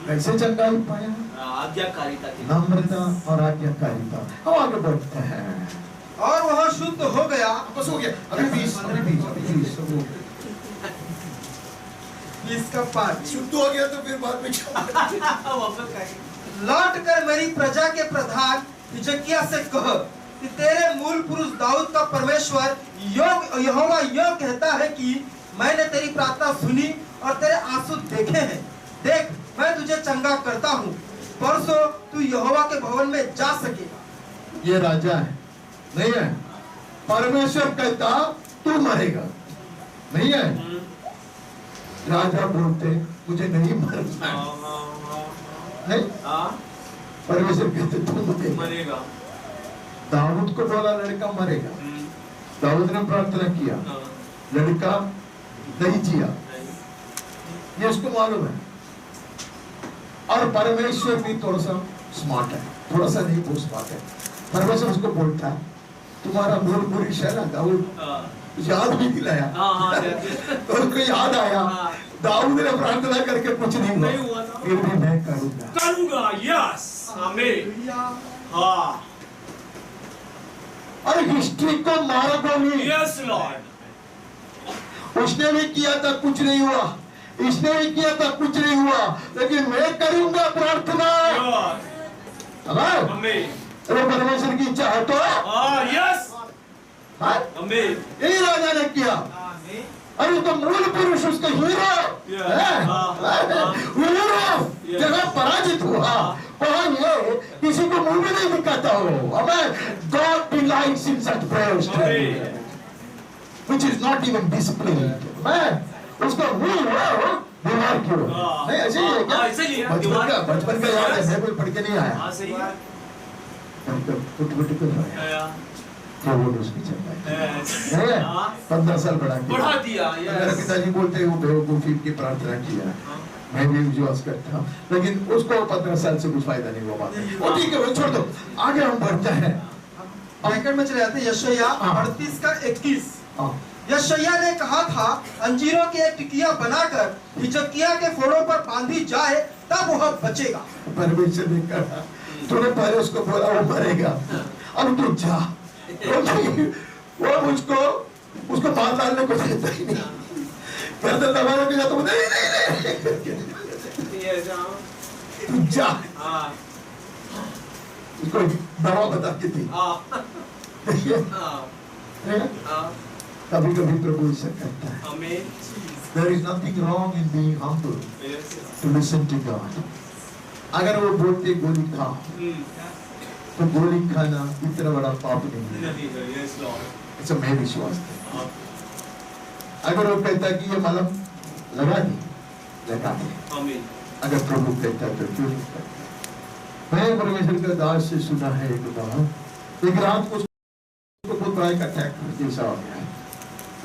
कैसे चंगा ही पाया? आज्ञाकारिता की, नम्रता और आज्ञाकारिता। हम आगे बढ़ते हैं। और वह शुद्ध हो गया। बस हो गया, अभी 20 का 5 शुद्ध हो गया तो फिर बाद में क्या? लौट कर मेरी प्रजा के प्रधान हिजकिय्याह से कह कि तेरे मूल पुरुष दाऊद का परमेश्वर यहोवा यो कहता है कि मैंने तेरी प्रार्थना सुनी और तेरे आंसू देखे हैं। देख, मैं तुझे चंगा करता हूँ, परसों तू यहोवा के भवन में जा सकेगा। ये राजा है, नहीं है? परमेश्वर कहता तू मरेगा, नहीं है? राजा बोलते मुझे नहीं मरना, नहीं? परमेश्वर कहते तू मरेगा। दाऊद को बोला लड़का मरेगा, दाऊद ने प्रार्थना किया, लड़का नहीं जिया, ये उसको मालूम है। और परमेश्वर भी थोड़ा सा स्मार्ट है, थोड़ा सा नहीं बहुत स्मार्ट है। परमेश्वर उसको बोलता है तुम्हारा मूल पुरुष है ना दाऊद, याद भी दिलाया तो उसको याद आया। दाऊद ने प्रार्थना करके कुछ नहीं हुआ, फिर भी मैं करूंगा। यस, आमीन। हाँ, और हिस्ट्री को मारोगे। Yes Lord. उसने भी किया था कुछ नहीं हुआ, इसने भी किया था कुछ नहीं हुआ, लेकिन मैं करूंगा प्रार्थना। अगर आमीन अगर परमेश्वर की इच्छा हो तो यस हाँ? आमीन यही राजा ने किया। अरे तो मूल पुरुष उसका हीरो हीरो जगह पराजित हुआ वहाँ ये किसी को मुंह में नहीं दिखाता हो। हमें God delights in such prayers which is not even disciplined। मैं उसका मुंह हो बीमार क्यों नहीं ऐसे ही है क्या? बचपन का याद है, मैं कोई पढ़ के नहीं आया। सही है कुट क्या वो उसकी चलता है 15 साल बढ़ा दिया मेरे पिताजी बोलते हैं वो बेवकूफी की प्रार्थना किया मैं भी विश्वास करता हूँ, लेकिन उसको 15 साल से कुछ फायदा नहीं हुआ। वो ठीक है, वो छोड़ दो, आगे हम बढ़ते हैं। सेकंड में चले जाते हैं यशायाह 38 का 21। यशायाह ने कहा था अंजीरों की एक टिकिया बनाकर हिजकिय्याह के फोड़ों पर बांधी जाए तब वह बचेगा। परमेश्वर ने कहा तूने पहले उसको बोला वो मरेगा, अब तू जा। वो मुझको उसको मार डालने को देता ही नहीं, गर्दन दबाने को जाता हूँ नहीं तू जा। उसको दवा बता के थी। कभी कभी प्रभु ऐसा करता है। There is nothing wrong in being humble to listen to God। अगर वो बोलते गोली खा तो गोली खाना इतना बड़ा पाप नहीं है। ऐसा मैं विश्वास करता हूं। अगर वो कहता कि ये मलहम लगा दे अगर प्रभु कहता तो क्यों नहीं करता। मैं परमेश्वर का दास से सुना है एक बार एक रात को बहुत बड़ा एक अटैक जैसा हो गया,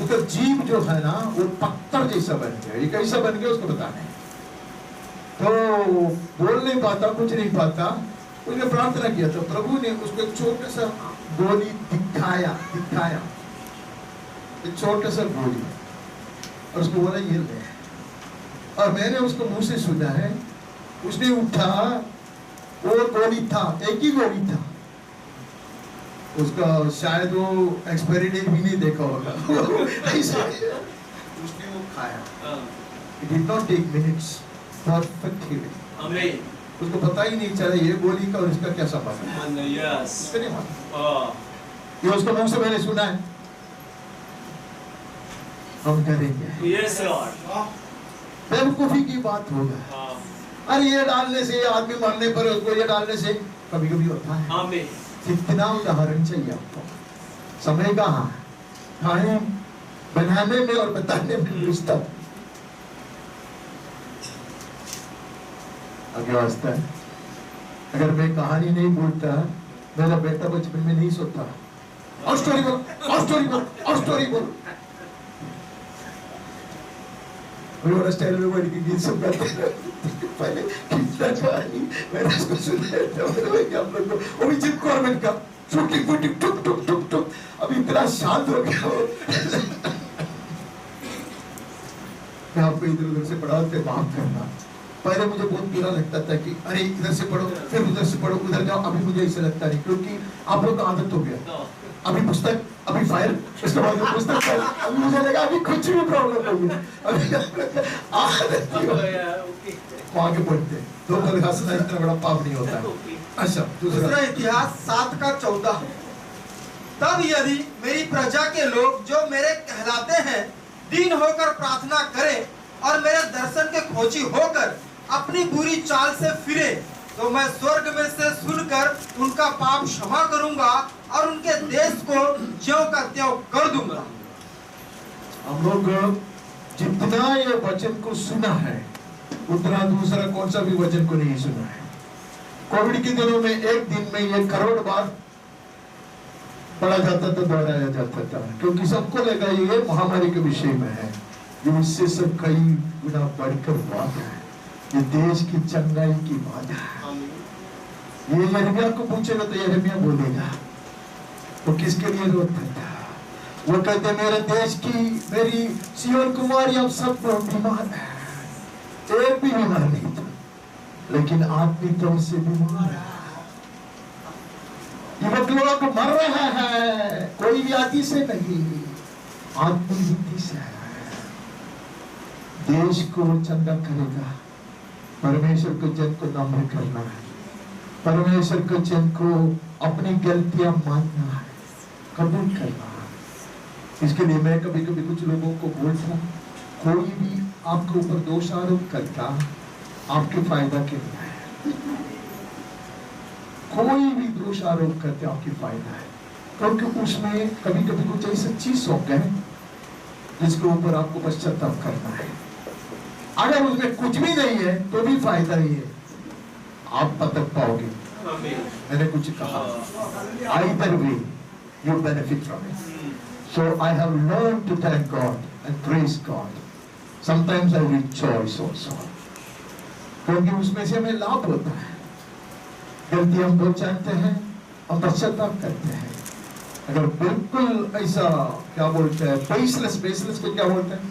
उसका जीभ जो है ना वो पत्थर जैसा बन गया। ये कैसा बन गया उसको पता नहीं, तो बोल नहीं पाता, कुछ नहीं पाता। उसने प्रार्थना किया तो प्रभु ने उसको एक छोटा सा गोली दिखाया एक छोटा सा गोली और उसको बोला ये ले। और मैंने उसको मुंह से सुना है, उसने उठा, वो गोली था, एक ही गोली था उसका, शायद वो एक्सपायरी डेट भी नहीं देखा होगा। उसने वो खाया। It did not take minutes, perfect healing। उसको पता ही नहीं चला ये गोली का और इसका क्या संबंध है। ये उसको मुंह से मैंने सुना है। हम करेंगे बेवकूफी की बात होगा। अरे ये डालने से आदमी मरने पर उसको ये डालने से कभी कभी होता है। कितना उदाहरण चाहिए आपको, समय कहाँ टाइम बनाने में और बताने में रिश्ता आगे वास्ता है। अगर मैं कहानी नहीं बोलता मेरा बेटा बचपन में नहीं सोता। और स्टोरी बोल और स्टोरी बोल और स्टोरी बोल। और स्टाइल में बड़ी गीत सब गाते पहले कितना कहानी मैंने उसको सुनाया था। मैंने आप लोग को वो भी जिम कॉर्बेट का शूटिंग फूटिंग टुक टुक टुक टुक अब इतना शांत हो गया हो। मैं आपको इधर उधर से पढ़ाते माफ करना। पहले मुझे बहुत बुरा लगता था कि अरे इधर से पढ़ो फिर उधर से पढ़ो उधर जाओ। अभी मुझे ऐसा लगता नहीं, क्योंकि आप लोग का आदत हो गया। अभी पुस्तक, अभी फाइल, उसके बाद पुस्तक, अभी मुझे लगा अभी कुछ भी प्रॉब्लम नहीं है। अभी आदत ही हो गया। आगे बढ़ते दो कल हंसना इतना बड़ा पाप नहीं होता है। अच्छा दूसरा इतिहास 7 का 14। तब यदि मेरी प्रजा के लोग जो मेरे कहलाते हैं दीन होकर प्रार्थना करें और मेरे दर्शन के खोजी होकर अपनी बुरी चाल से फिरे तो मैं स्वर्ग में से सुनकर उनका पाप क्षमा करूंगा और उनके देश को ज्यों का त्यों कर दूंगा। हम लोग जितना ये वचन को सुना है उतना दूसरा कौन सा भी वचन को नहीं सुना है। कोविड के दिनों में एक दिन में ये करोड़ बार पढ़ा जाता था, दोहराया जाता था, क्योंकि सबको लगा ये महामारी के विषय में है। जो इससे सब कई गुना बढ़कर बात है, ये देश की चंगाई की बात है। ये यिर्मयाह को पूछेगा तो यिर्मयाह बोलेगा वो किसके लिए रोता था। वो कहते मेरे देश की मेरी सियोन कुमारी अब सब बीमार है, एक भी बीमार नहीं था लेकिन आत्मिक तौर से बीमार है। युवक लोग मर रहे हैं, कोई व्याधि से नहीं, आत्मिक बुद्धि से है। देश को चंगा करेगा, परमेश्वर को जन को नम्र करना है। परमेश्वर के जन को अपनी गलतियां मानना है, कबूल करना है। इसके लिए मैं कभी कभी कुछ लोगों को बोलता हूं, कोई भी आपके ऊपर दोष आरोप करता आपके फायदा के लिए है। कोई भी दोष आरोप करते आपकी फायदा है, क्योंकि उसमें कभी कभी कुछ ऐसी चीज सौंप है जिसके ऊपर आपको पश्चाताप करना है। अगर उसमें कुछ भी नहीं है तो भी फायदा ही है, आप पतक पाओगे। मैंने कुछ कहा, either way you benefit from it. So I have learned to thank God and praise God. Sometimes I rejoice also, क्योंकि उसमें से हमें लाभ होता है। गलती हम बहुत जानते हैं, हम पश्चाताप करते हैं। अगर बिल्कुल ऐसा क्या बोलते हैं, बेसलेस को क्या बोलते हैं,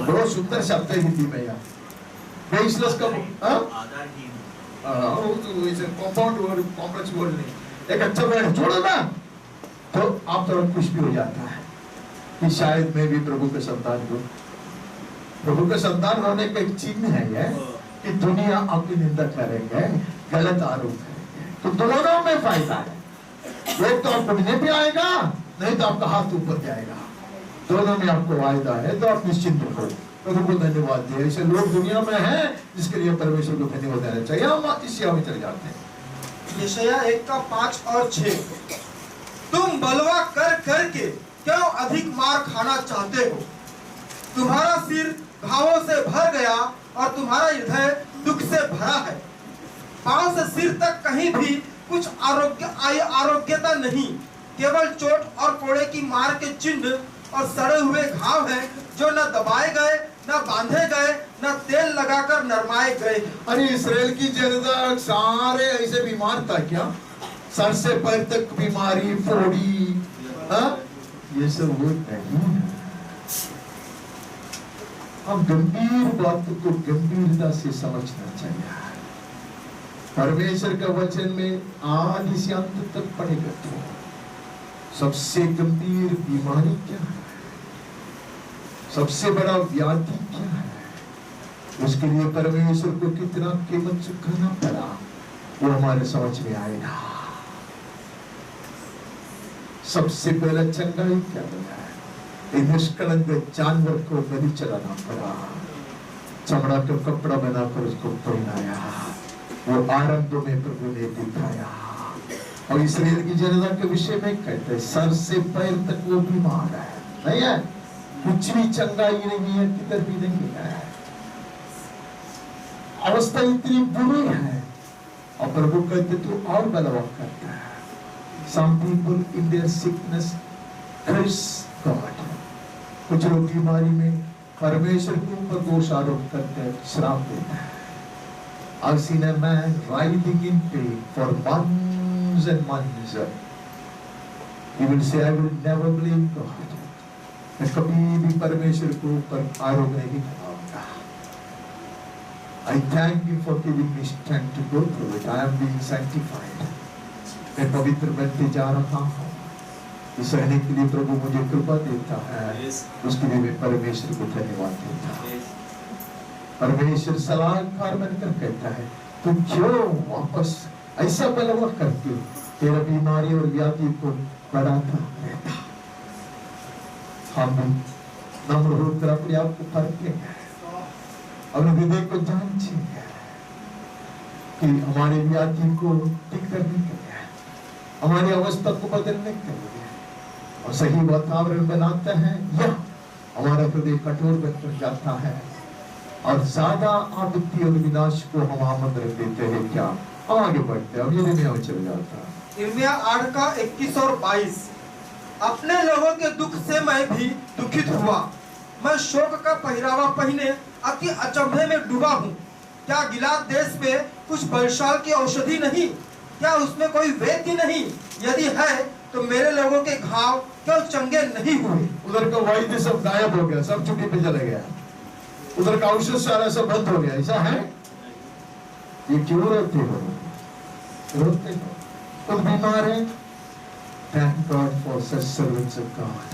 बहुत सुंदर शब्द है हिंदी में यार, बेसलेस का कंपाउंड वर्ड, कॉम्प्लेक्स वर्ड नहीं, एक अच्छा वर्ड छोड़ो ना, तो आप थोड़ा खुश भी हो जाता है कि शायद मैं भी प्रभु के संतान हूँ। प्रभु के संतान होने का एक चिन्ह है ये कि दुनिया आपकी निंदा करेंगे, गलत आरोप करेंगे, तो दोनों में फायदा है। एक तो आपको मिलने भी आएगा, नहीं तो आपका हाथ ऊपर जाएगा, दोनों में आपको फायदा है। तो आप निश्चिंत रहो, प्रभु को धन्यवाद दें। ऐसे लोग दुनिया में हैं जिसके लिए परमेश्वर को धन्यवाद देना चाहिए। हम यशायाह में चले जाते हैं, यशायाह 1:5 और 6। तुम बलवा कर करके क्यों अधिक मार खाना चाहते हो? तुम्हारा सिर घावों से भर गया और तुम्हारा हृदय दुख से भरा है। पांव से सिर तक कहीं भी कुछ आरोग्यता नहीं, केवल चोट और कोड़े की मार के चिन्ह और सड़े हुए घाव हैं, जो न दबाए गए, न बांधे गए, न तेल लगाकर नरमाए गए। अरे इसराइल की जनता सारे ऐसे बीमार था क्या? सर से पैर तक बीमारी, फोड़ी, ये सब वो नहीं है। हम गंभीर बात को गंभीरता से समझना चाहिए। परमेश्वर का वचन में आदि से अंत तक पढ़ेगा तो सबसे गंभीर बीमारी क्या है, सबसे बड़ा व्याधि क्या है, उसके लिए परमेश्वर को कितना कीमत चुकाना पड़ा, वो हमारे समझ में आएगा। सबसे पहला चंगाई क्या है? निष्कलंक जानवर को बलि चढ़ाना पड़ा, चमड़ा का कपड़ा बनाकर उसको पहनाया, वो आरंभ में प्रभु ने दिखाया। और इसराइल की जनता के विषय में कहते हैं सर से पैर तक वो बीमार है, नहीं है, कुछ भी चंगाई नहीं है, किधर भी नहीं है, अवस्था इतनी बुरी है। और प्रभु कहते तू और बलवा करता है। Some people in their sickness curse God. कुछ लोग बीमारी में परमेश्वर के ऊपर दोष आरोप करते हैं, श्राप देते हैं। I've seen a man writhing in pain for months and months. He will say, I will never blame God. मैं कभी भी परमेश्वर के ऊपर आरोप नहीं लगाऊंगा। I thank Him for giving me strength to go through it. I am being sanctified. मैं पवित्र बनते जा रहा हूँ। इस रहने के लिए प्रभु मुझे कृपा देता है, उसके लिए मैं परमेश्वर को धन्यवाद देता हूँ। परमेश्वर सलाहकार बनकर कहता है तू क्यों वापस ऐसा बलवा करके तेरा बीमारी और व्याधि को बढ़ाता रहता। हम नम्र होकर अपने आप को परखें, अपने हृदय को जांचें कि हमारे व्याधि को ठीक करने के लिए, हमारी अवस्था को बदलने के लिए और सही वातावरण बनाता है, या हमारा हृदय कठोर बनकर जाता है और ज्यादा आपत्ति और विनाश को हम आमंत्रण देते हैं। क्या आगे बढ़ते हैं, अब यिर्मयाह में चले जाता है। यिर्मयाह 8:21 और 22। अपने लोगों के दुख से मैं भी दुखित हुआ, मैं शोक का पहरावा पहने अति अचंभे में डूबा हूँ। क्या गिलाद देश में कुछ बलशाल की औषधि नहीं? क्या उसमें कोई वैद्य नहीं? यदि है तो मेरे लोगों के घाव क्यों चंगे नहीं हुए? उधर का वैद्य सब गायब हो गया, सब छुट्टी पे चले गया, उधर का औषध सारा सब बंद हो गया। ऐसा है? ये क्यों रोते हो? रोते हो खुद बीमार है। Thank God for such servants of God.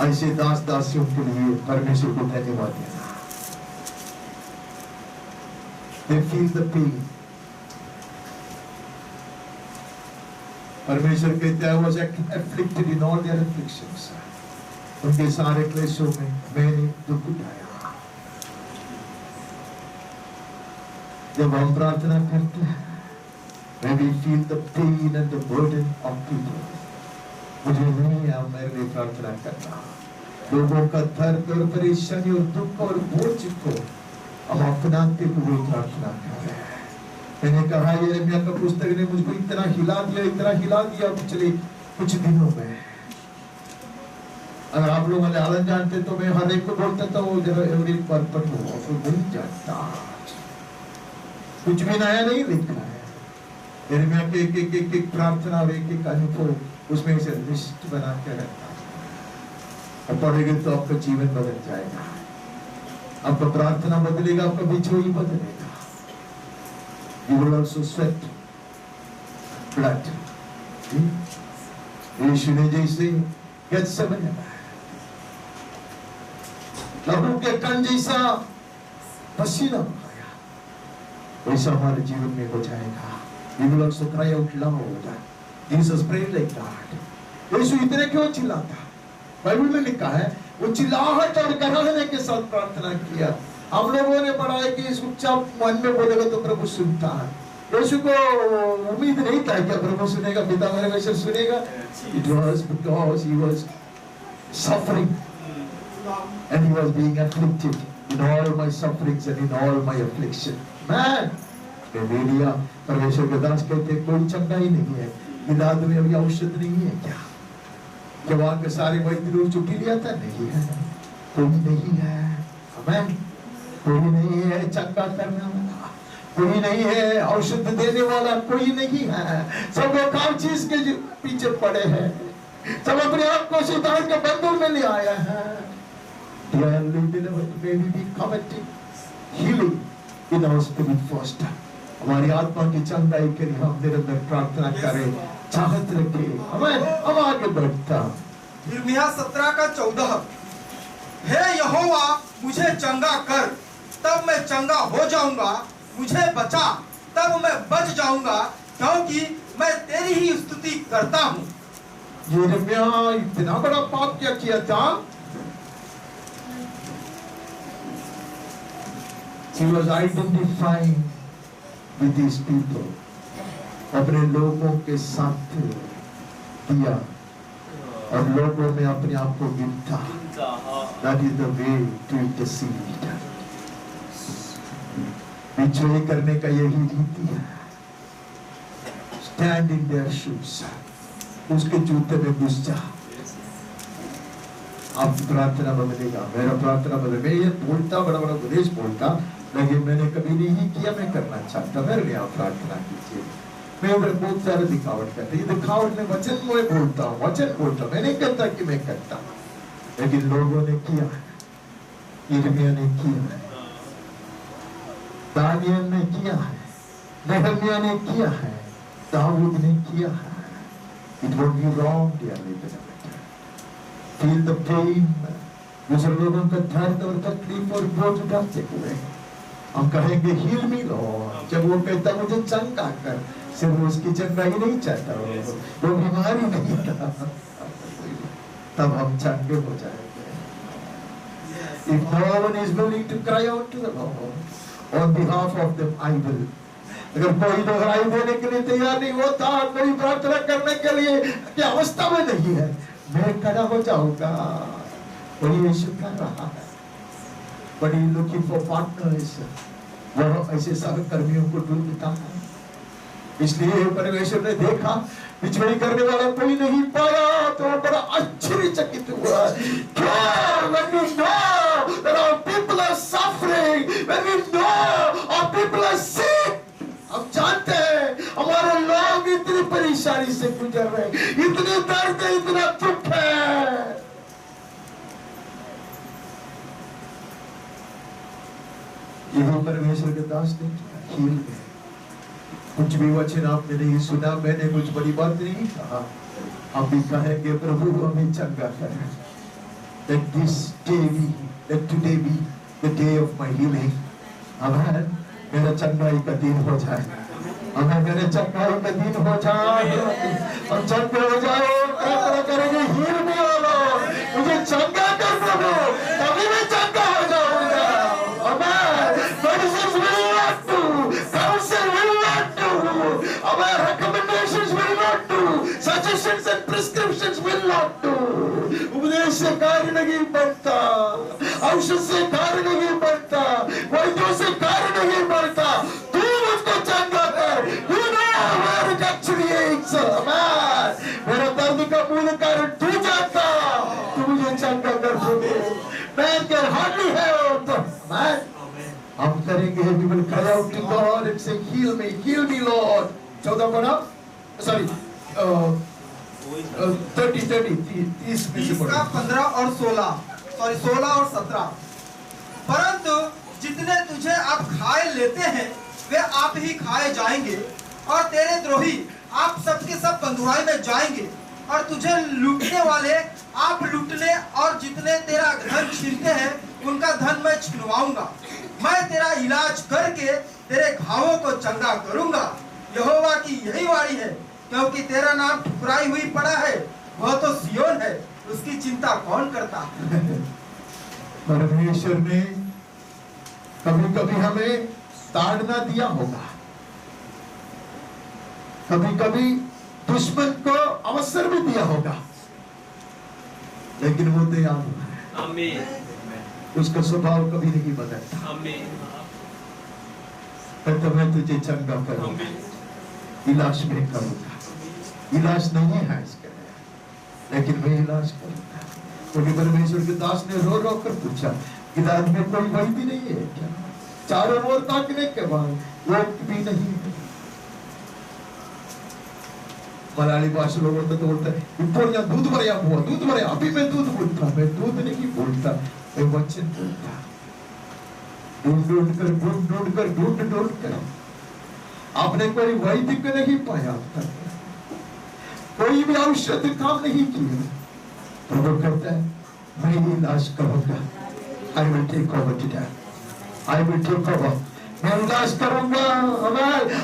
ऐसे दास दासियों के लिए परमेश्वर को धन्यवाद देना। They feel the pain. परमेश्वर कहते हैं was afflicted in all their afflictions. उनके सारे क्लेशों में मैंने दुख उठाया। जब हम प्रार्थना करते हैं, when we feel the pain and the burden of people, मुझे नहीं है मेरे लिए प्रार्थना करना। लोगों का दर्द और परेशानी और दुख और बोझ को हम अपनाते हुए प्रार्थना कर रहे हैं। मैंने कहा यिर्मयाह का पुस्तक ने मुझको इतना हिला दिया पिछले कुछ दिनों में। अगर आप लोग मलयालम जानते तो मैं हर एक को बोलता था वो जरा एक बार पढ़ो, फिर नहीं जानता, कुछ भी नया नहीं लिखा है। यिर्मयाह के एक प्रार्थना और एक अनुभव उसमें से लिस्ट बना के रखा और पढ़ेंगे तो आपका जीवन बदल जाएगा, आपका प्रार्थना बदलेगा, आपका बिछोई बदलेगा। You will also sweat blood. यीशु ने जैसे गेत्सेमनी में लहू के कण जैसा पसीना बहाया, वैसा हमारे जीवन में हो जाएगा। We will also cry out loud. Jesus prayed like that. यीशु इतने क्यों चिल्लाता? बाइबल में लिखा है वो चिल्लाहट और कराहने के साथ प्रार्थना किया। हम लोगों ने पढ़ा है कि चुपचाप मन में बोलेगा तो प्रभु सुनता है। यीशु को उम्मीद नहीं था कि प्रभु सुनेगा, पिता मेरे वचन सुनेगा। It was because he was suffering and he was being afflicted in all my sufferings and in all my affliction. Man, Elia परमेश्वर के दास कहते कोई चंगा ही नहीं है, इलाज में अभी औषध नहीं है क्या? क्या वहाँ के सारे वैद्य लोग छुट्टी लिया था? नहीं है, कोई नहीं है। आमेन। कोई नहीं है चंगा करने वाला, कोई नहीं है औषध देने वाला, कोई नहीं है। सब लोग काम चीज के पीछे पड़े हैं, सब अपने आप को शैतान के बंधन में ले आया है। हमारी आत्मा की चंगाई के लिए हम निरंतर प्रार्थना करें, चाहत रखें, हम आगे बढ़ता। यिर्मयाह 17:14 हे यहोवा मुझे चंगा कर, तब मैं चंगा हो जाऊंगा, मुझे बचा तब मैं बच जाऊंगा, क्योंकि मैं तेरी ही स्तुति करता हूँ। यिर्मयाह इतना बड़ा पाप क्या किया था? He was identifying with these people. अपने लोगों के साथ दिया और लोगों में अपने आप को गिनता। That is the way to intercede. बिछोई करने का यही रीति है। Stand in their shoes. उसके जूते में घुस जा। आपकी प्रार्थना बदलेगा, मेरा प्रार्थना बदलेगा। मैं ये बोलता बड़ा बड़ा उपदेश बोलता, लेकिन मैंने कभी नहीं किया, मैं करना चाहता। मेरे लिए आप प्रार्थना कीजिए। मैं उधर बहुत सारे दिखावट करते, ये दिखावट में वचन में बोलता हूँ, वचन बोलता हूँ, मैं नहीं कहता कि मैं करता, लेकिन लोगों ने किया है। यिर्मयाह ने किया है, दानियल ने किया है, नेहम्याह ने किया है, दाऊद ने किया है। It won't be wrong, dear listener. Feel the pain. दूसरे लोगों का दर्द और तकलीफ और बोझ उठाते हुए हम कहेंगे heal me Lord। जब वो कहता मुझे चंगा कर, सिर्फ उसकी चंगाई नहीं चाहता, वो बीमारी नहीं था, तब हम चंगे हो जाएंगे। If no one is willing to cry out to the Lord on behalf of them, I will. अगर कोई दोहराई देने के लिए तैयार नहीं होता, कोई प्रार्थना करने के लिए की अवस्था में नहीं है, मैं खड़ा हो जाऊंगा। वही यीशु कर रहा है। But he looking for partners. वह ऐसे सहकर्मियों को ढूंढता है। इसलिए परमेश्वर ने देखा बिछोई करने वाला कोई नहीं पाया, तो बड़ा आश्चर्यचकित हुआ। When we know that our people are suffering, when we know our people are sick, हम जानते हैं हमारे लोग इतनी परेशानी से गुजर रहे हैं, इतने दर्द है, इतना दुख है। यही परमेश्वर के दास ने हील गए। कुछ भी वचन आपने नहीं सुना, मैंने कुछ बड़ी बात नहीं कहा, हम भी कहेंगे प्रभु हमें चंगा कर। Let today be the day of my healing. Amen. मेरा चंगाई का दिन हो जाए, हमें मेरे चंगाई का दिन हो जाए, हम चंगे हो जाओ, प्रार्थना करेंगे हील भी हो लो, मुझे चंगा कर दो, तभी मैं चंगा हो जाऊंगा। Amen. Medicines will not do, counsel will not do, our recommendations will not do, suggestions and prescriptions will not do. उपदेश से कार्य नहीं बनता, औषध से कार्य नहीं बनता, वैद्यों से कार्य नहीं बनता, तू मुझको चंगा कर। You know where it actually is. Amen. मेरा दर्द का मूल कारण तू जानता, तू मुझे चंगा कर दोगे। Man can hardly help. Amen. हम करेंगे, we will cry out to God and say, heal me Lord. 14 पढ़ा, sorry, 30 इसका 15 और 16 और 17। परंतु जितने तुझे आप खाए लेते हैं वे आप ही खाए जाएंगे, और तेरे द्रोही आप सबके सब बंधुआई में जाएंगे, और तुझे लूटने वाले आप लूटने, और जितने तेरा धन छीनते हैं उनका धन मैं छिनवाऊंगा। मैं तेरा इलाज करके तेरे घावों को चंगा करूंगा। यहोवा की यही वाणी है, क्योंकि तेरा नाम ठुकराई हुई पड़ा है, वह तो सियोन है, उसकी चिंता कौन करता। परमेश्वर ने कभी कभी हमें ताड़ना दिया होगा, कभी कभी दुश्मन को अवसर भी दिया होगा, लेकिन वो दयालु है। आमीन। उसका स्वभाव कभी नहीं बदलता। आमीन। तो मैं तुझे चंगा करूंगा, इलाज में करूंगा। इलाज नहीं है इसका, लेकिन मैं इलाज करूंगा। क्योंकि परमेश्वर के दास ने रो रो कर पूछा, इलाज में कोई वैद्य नहीं है क्या? चारों ओर ताकने के बाद वो भी नहीं है। मलयाली भाषा लोगों तो बोलता है, ऊपर या दूध भरया हुआ, दूध भरया, अभी मैं दूध बोलता, मैं दूध नहीं बोलता, मैं वचन बोलता। ढूंढ कर आपने कोई वैद्य को नहीं पाया, कोई भी औषध काम नहीं किया। प्रभु कहता है, मैं इलाज करूंगा। I will take over today. I will take over. मैं इलाज करूंगा।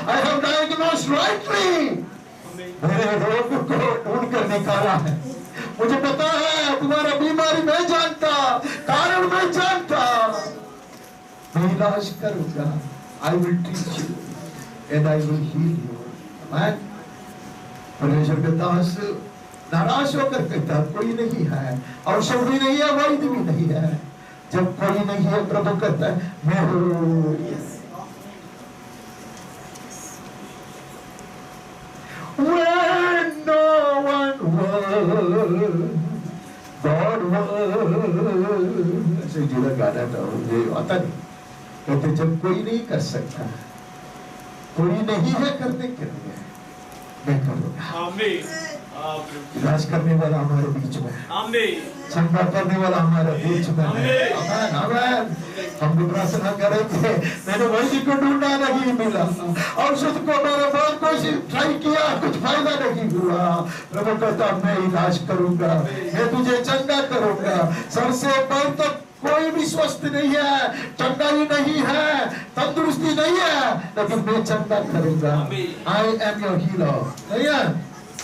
I have diagnosed rightly. मेरे रोग को ढूंढ कर निकाला है। मुझे पता है तुम्हारा बीमारी मैं जानता, कारण मैं जानता। मैं इलाज करूंगा। I will treat you and I will heal you. Amen. परमेश्वर के दास नाराज होकर कहता, कोई नहीं है, औषध भी नहीं है, वैद्य भी नहीं है। जब कोई नहीं है, प्रभु कहता है, मैं हूँ। When no one was, God was। ऐसे जुड़ा गाना था, मुझे आता नहीं। कहते जब कोई नहीं कर सकता, कोई नहीं है करने के लिए, मैं करूँगा। आमीन। इलाज करने वाला हमारे बीच में, चंगा करने वाला हमारे बीच में। आमीन, आमीन। हम भी प्रार्थना करेंगे, मैंने वैद्य को ढूंढा नहीं मिला, औषध को मैंने बहुत कोशिश ट्राई किया, कुछ फायदा नहीं हुआ। प्रभु कहता, मैं इलाज करूंगा, मैं तुझे चंगा करूंगा। सर से पैर तक कोई भी स्वस्थ नहीं है, चंगाई नहीं है, तंदुरुस्ती नहीं है, लेकिन मैं चंगा करूंगा। I am your healer. नहीं है?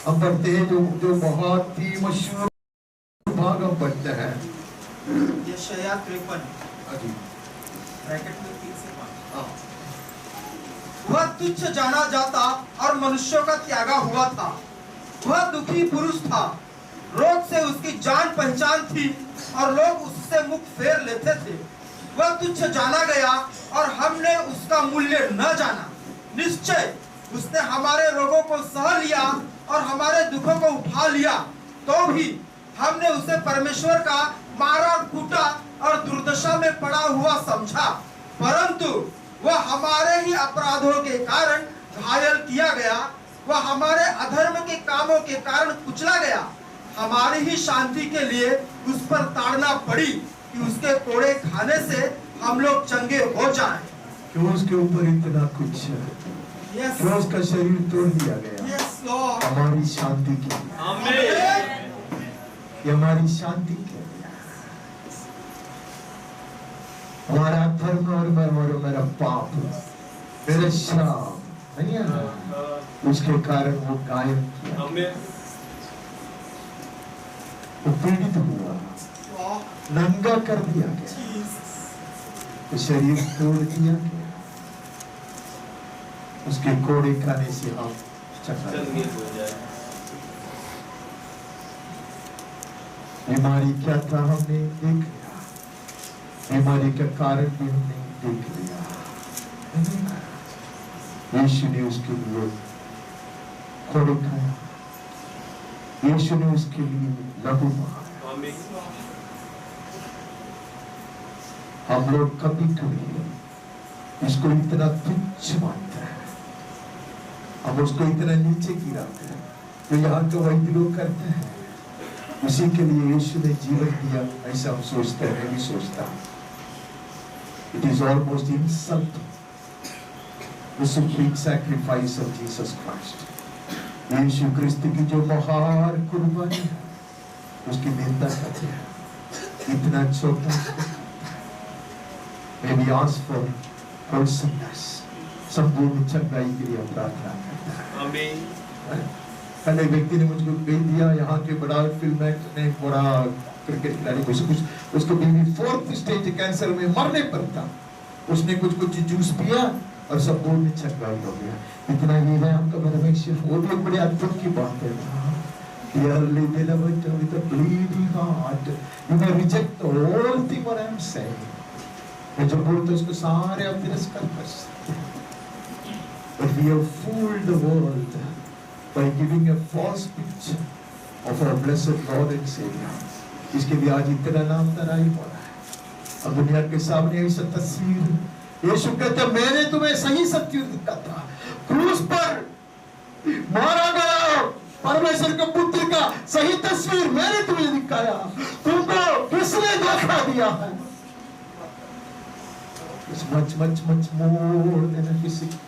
हम पढ़ते हैं जो बहुत ही मशहूर भाग हम पढ़ते हैं, यशायाह 53 ब्रैकेट में 3 से 5। वह तुच्छ जाना जाता और मनुष्यों का त्यागा हुआ था, वह दुखी पुरुष था, रोग से उसकी जान पहचान थी और लोग उससे मुख फेर लेते थे। वह तुच्छ जाना गया और हमने उसका मूल्य न जाना। निश्चय उसने हमारे रोगों को सह लिया और हमारे दुखों को उठा लिया, तो भी हमने उसे परमेश्वर का मारा कूटा और दुर्दशा में पड़ा हुआ समझा। परंतु वह हमारे ही अपराधों के कारण घायल किया गया, वह हमारे अधर्म के कामों के कारण कुचला गया। हमारी ही शांति के लिए उस पर ताड़ना पड़ी कि उसके कोड़े खाने से हम लोग चंगे हो जाएं। क्यों उसके ऊपर इतना कुछ है? क्यों उसका शरीर तोड़ दिया गया? हमारी शांति के लिए। आमीन। ये हमारी शांति के लिए, हमारा धर्म और मेरा पाप मेरे श्राप नहीं है, उसके कारण वो गायब किया, वो पीड़ित हुआ, नंगा कर दिया गया, तो शरीर तोड़ दिया गया, उसके कोड़े खाने से हम चंगे हो जाए। बीमारी क्या था हमने देख लिया, बीमारी का कारण भी हमने देख लिया। यीशु ने उसके लिए कोड़े खाया, यीशु ने उसके लिए लहू बहाया। हम लोग कभी कभी इसको इतना तुच्छ मानते हैं, हम उसको इतना नीचे गिराते हैं, तो यहाँ तो वही लोग करते हैं। उसी के लिए यीशु ने जीवन दिया, ऐसा हम सोचते हैं, मैं भी सोचता हूँ। It is almost insulting the supreme sacrifice of Jesus Christ. यीशु क्रिस्त की जो महान कुर्बानी है, उसकी निंदा करते हैं। इतना छोटा May we ask for wholesomeness, संपूर्ण चंगाई के लिए प्रार्थना करता है। आमीन। कल एक व्यक्ति ने मुझको भेज दिया, यहाँ के बड़ा फिल्म एक्टर ने, बड़ा क्रिकेट खिलाड़ी, उसको बीवी 4th स्टेज कैंसर में मरने पर था, उसने कुछ जूस पिया और संपूर्ण चंगाई हो गया। इतना ही है आपका परमेश्वर, वो भी एक बड़े अद्भुत की बात है। Dearly beloved, with a bleeding heart, you may reject all thing what I am saying. मैं जो बोलता उसको सारे आप तिरस्कार कर सकते हैं, but we have fooled the world by giving a false picture of our blessed Lord and Savior. इसके लिए आज इतना नाम तराई हो रहा है। अब दुनिया के सामने ऐसा तस्वीर, यीशु कहते मैंने तुम्हें सही सत्य दिखा था, क्रूस पर मारा गया परमेश्वर के पुत्र का सही तस्वीर मैंने तुम्हें दिखाया, तुमको किसने धोखा दिया है? Much more than a physical.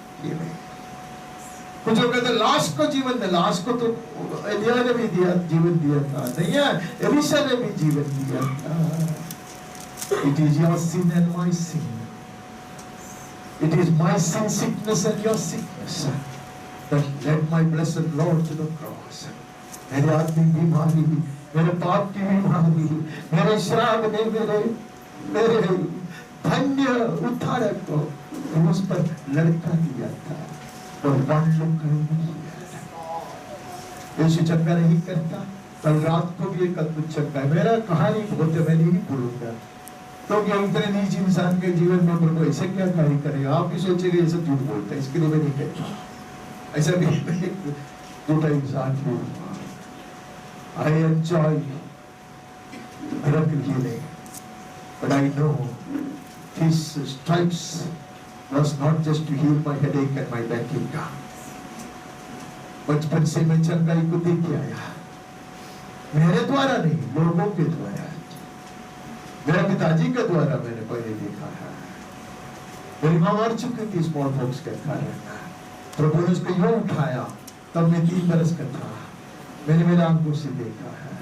कुछ लोग कहते लाश को जीवन दे, लाश को तो एलिया ने भी दिया, जीवन दिया था, नहीं है, एलिशा ने भी जीवन दिया था। It is your sin and my sin. It is my sin sickness and your sickness that led my blessed Lord to the cross. मेरे आत्मिक बीमारी, मेरे पाप की बीमारी, मेरे श्राप ने मेरे धन्य उद्धारक को उस पर लड़का दिया था और यीशु चंगा नहीं करता। कल रात को भी एक अद्भुत चंगा है, मेरा कहानी बहुत है, मैं नहीं भूलूंगा। तो क्या इतने नीच इंसान के जीवन में प्रभु ऐसे क्या कार्य करेगा? आप भी सोचेंगे ये सब झूठ बोलता है, इसके लिए मैं नहीं कहता। ऐसा भी झूठा इंसान हूँ। I enjoy miracle healing, but I know His stripes was not just to heal my headache and my backache. बचपन से मैं चंगाई को देख के आया, मेरे द्वारा नहीं, लोगों के द्वारा, मेरे पिताजी के द्वारा मैंने पहले देखा है। मेरी माँ मर चुकी थी स्मॉल पॉक्स के कारण, प्रभु ने उसको यूं उठाया, तब मैं 3 बरस का था, मैंने मेरे आंखों से देखा है।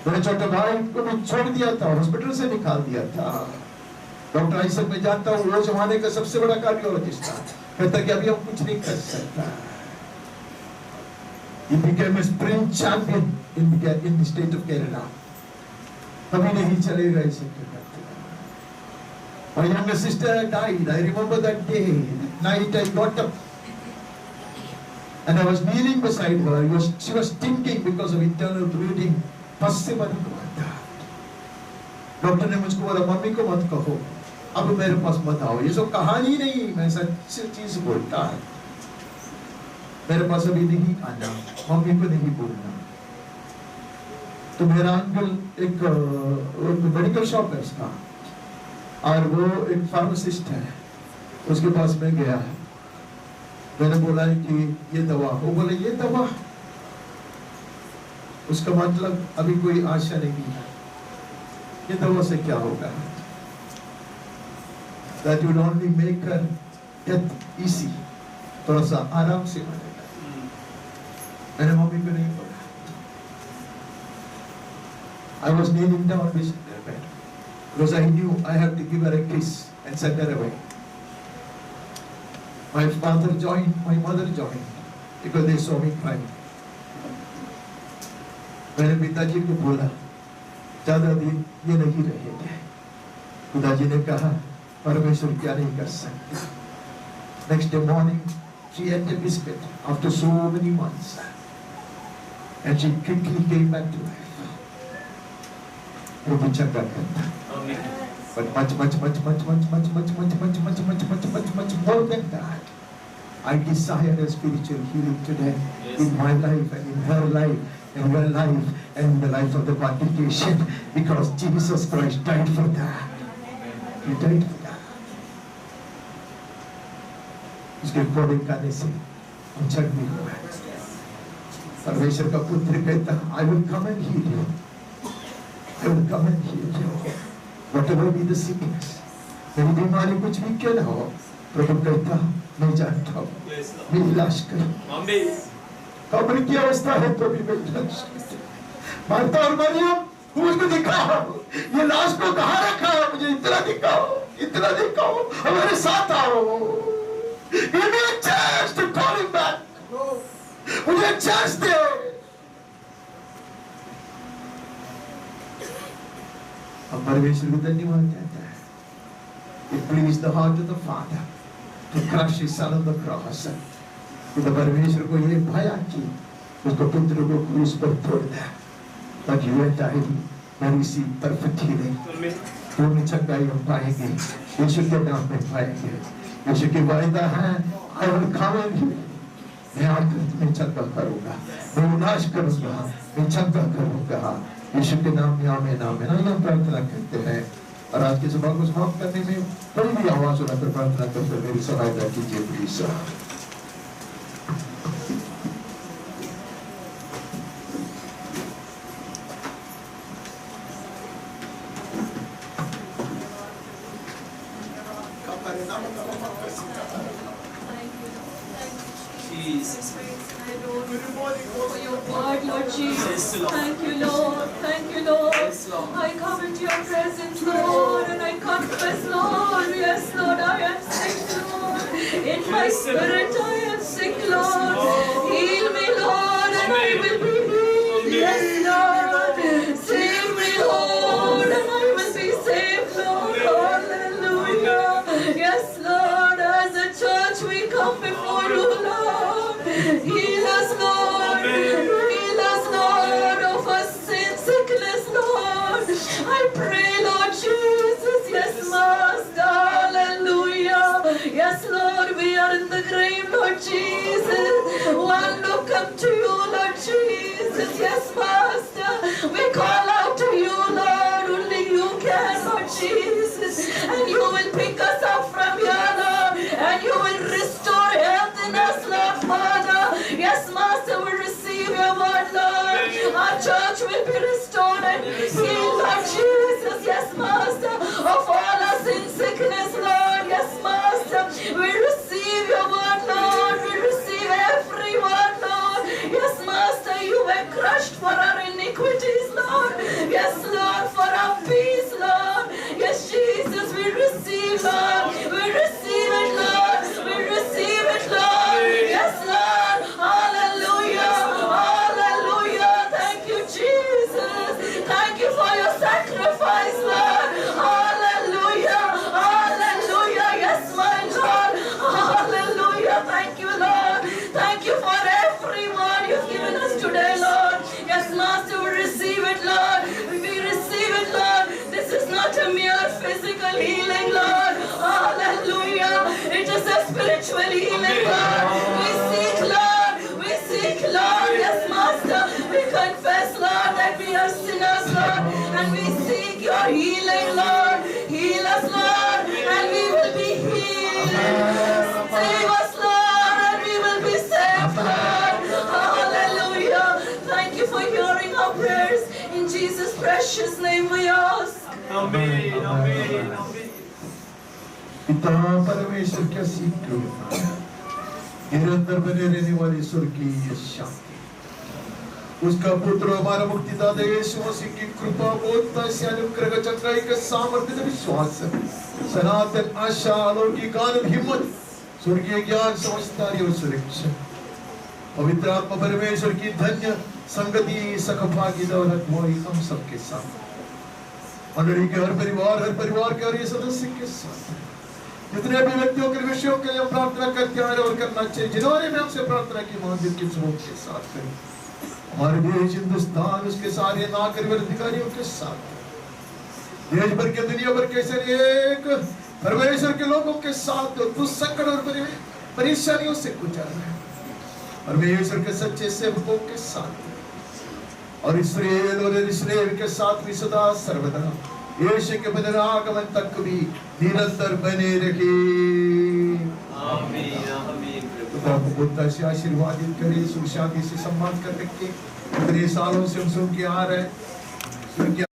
मेरे छोटे भाई को भी छोड़ दिया था, हॉस्पिटल से निकाल दिया था। डॉक्टर आइसक में जानता हूँ, वो जमाने का सबसे बड़ा कार्डियोलॉजिस्ट था, कहता कि अभी हम कुछ नहीं कर सकता। He became a sprint champion in the state of Kerala. कभी नहीं चलेगा इसे करते। My younger sister died. I remember that day. That night I got up and I was kneeling beside her. She was stinking because of internal bleeding. बस से मर गया। Doctor ने मुझको बोला मम्मी को मत कहो, अब मेरे पास मत आओ, ये सब कहानी नहीं, मैं सच्ची चीज बोलता है, मेरे पास अभी नहीं आना, मम्मी को नहीं बोलना। तो मेरा अंकल एक मेडिकल शॉप है उसका, और वो एक फार्मासिस्ट है, उसके पास में गया है। मैंने बोला कि ये दवा, वो बोले ये दवा, उसका मतलब अभी कोई आशा नहीं है, ये दवा से क्या होगा? That would only make her death easy, थोड़ा सा आराम से मरेगा। मैंने मम्मी को नहीं बोला। I was kneeling down beside their bed because I knew I had to give her a kiss and send her away. My father joined, my mother joined, because they saw me crying. मैंने पिताजी को बोला, ज्यादा दिन ये नहीं रहेंगे। पिताजी ने कहा, परमेश्वर क्या नहीं कर सकते। Next day morning, she ate a biscuit after so many months, and she quickly came back to life. प्रभु चंगा करता, but much more than that, I desire a spiritual healing today in my life and in her life, in your life, and in the life of the congregation, because Jesus Christ died for that. He died for that. इसके कोड़े करने से जग भी हुआ है। परमेश्वर का पुत्र कहता, I will come and heal you. I will come and heal you. Whatever be the sickness, मेरी बीमारी कुछ भी क्यों ना हो, प्रभु कहता, मैं जानता हूँ, मैं इलाज करूँ। कब्र की अवस्था है तो भी मैं इलाज करूँ। मार्था और मरियम, मुझे दिखाओ, ये लाश को कहाँ रखा है, मुझे इतना दिखाओ, हमारे साथ आओ। Give me a chance to call him back. मुझे chance दे। अब परमेश्वर को धन्यवाद देता है। It pleased the heart of the Father to crush his son on the cross. तो परमेश्वर को ये भाया कि उसको पुत्र को क्रूस पर तोड़ दिया, ताकि वह चाहे मैं receive perfect healing। पूर्ण चंगाई हम पाएंगे, यीशु के नाम में पाएंगे। यीशु की वायदा है, I will come and heal. मैं आकर तुम्हें चंगा करूँगा, मैं इलाज करूँगा, मैं चंगा करूँगा। यीशु के नाम में आमीन आमीन। आइए हम प्रार्थना करते हैं और आज की सभा को समाप्त करने में बड़ी भी आवाज सुनाकर प्रार्थना करते हुए मेरी सहायता कीजिए please. For your word, Lord Jesus. Thank you, Lord. Thank you, Lord. I come into your presence, Lord, and I confess, Lord. Yes, Lord, I am sick, Lord. In my spirit, I am sick, Lord. Heal me, Lord, and I will be healed. Yes, Lord. Save me, Lord, and I will be saved, Lord. Hallelujah. Yes, Lord, as a church we come before you, Lord. Heal us, Lord. Heal us, Lord, of our sin, sickness, Lord. I pray, Lord Jesus. Yes, Master. Hallelujah. Yes, Lord, we are in the grave, Lord Jesus. One look up to you, Lord Jesus. Yes, Master. We call out to you, Lord. Only you can, Lord Jesus. And you will pick us up from here, Lord. And you will restore health in us, Lord Father. Yes, Master, we receive your word, Lord. Our church will be restored and healed, Lord Jesus. Yes, Master, of all our sin, sickness, Lord. Yes, Master, we receive your word, Lord. We receive every word, Lord. Yes, Master, you were crushed for our iniquities, Lord. Yes, Lord, for our peace, Lord. Yes, Jesus, we receive, Lord. We receive it, Lord. We receive it, Lord. Yes, Lord. Hallelujah. Hallelujah. Thank you, Jesus. Thank you for your sacrifice, Lord. Hallelujah. Hallelujah. Yes, my Lord. Hallelujah. Thank you, Lord. Thank you for every word you've given us today, Lord. Yes, Master, we receive it, Lord. We receive it, Lord. This is not a mere physical healing, Lord. Hallelujah. It is a spiritual healing, Lord. We seek, Lord. We seek, Lord. Yes, Master. We confess, Lord, that we are sinners, Lord. And we seek your healing, Lord. Heal us, Lord, and we will be healed. Save us, Lord, and we will be saved, Lord. Hallelujah. Thank you for hearing our prayers. In Jesus' precious name we ask. Amen. Amen. पिता परमेश्वर के सीखो निरंतर बने रहने वाली स्वर्गीय शांति, उसका पुत्र हमारा मुक्तिदाता यीशु मसीह की कृपा बोलता से अनुग्रह चंगाई का सामर्थ्य विश्वास सनातन आशा अलौकिक आनंद हिम्मत स्वर्गीय ज्ञान, समझदारी और सुरक्षा, पवित्र आत्मा परमेश्वर की धन्य संगति, सखभागिता और अगुवाई हम सबके साथ, मंडली के हर परिवार के हर सदस्य के साथ, जितने भी व्यक्तियों के विषयों के लिए प्रार्थना करते हैं और करना चाहिए, जिन्होंने भी हमसे प्रार्थना की, महादेव के स्रोत के साथ करें। हमारे देश हिंदुस्तान, उसके सारे नागरिक अधिकारियों के साथ, देश भर के, दुनिया भर के एक परमेश्वर के लोगों के साथ दुख, संकट और परेशानियों से गुजर रहे हैं, परमेश्वर के सच्चे सेवकों के साथ और इस्राएल के साथ भी सदा सर्वदा यीशु के पुनरागमन तक भी निरंतर बने रहे। आमीन आमीन। बुद्ध से आशीर्वादित करे, सुख शांति से सम्मान कर रखे। इतने सालों से हम सुन के आ रहे हैं,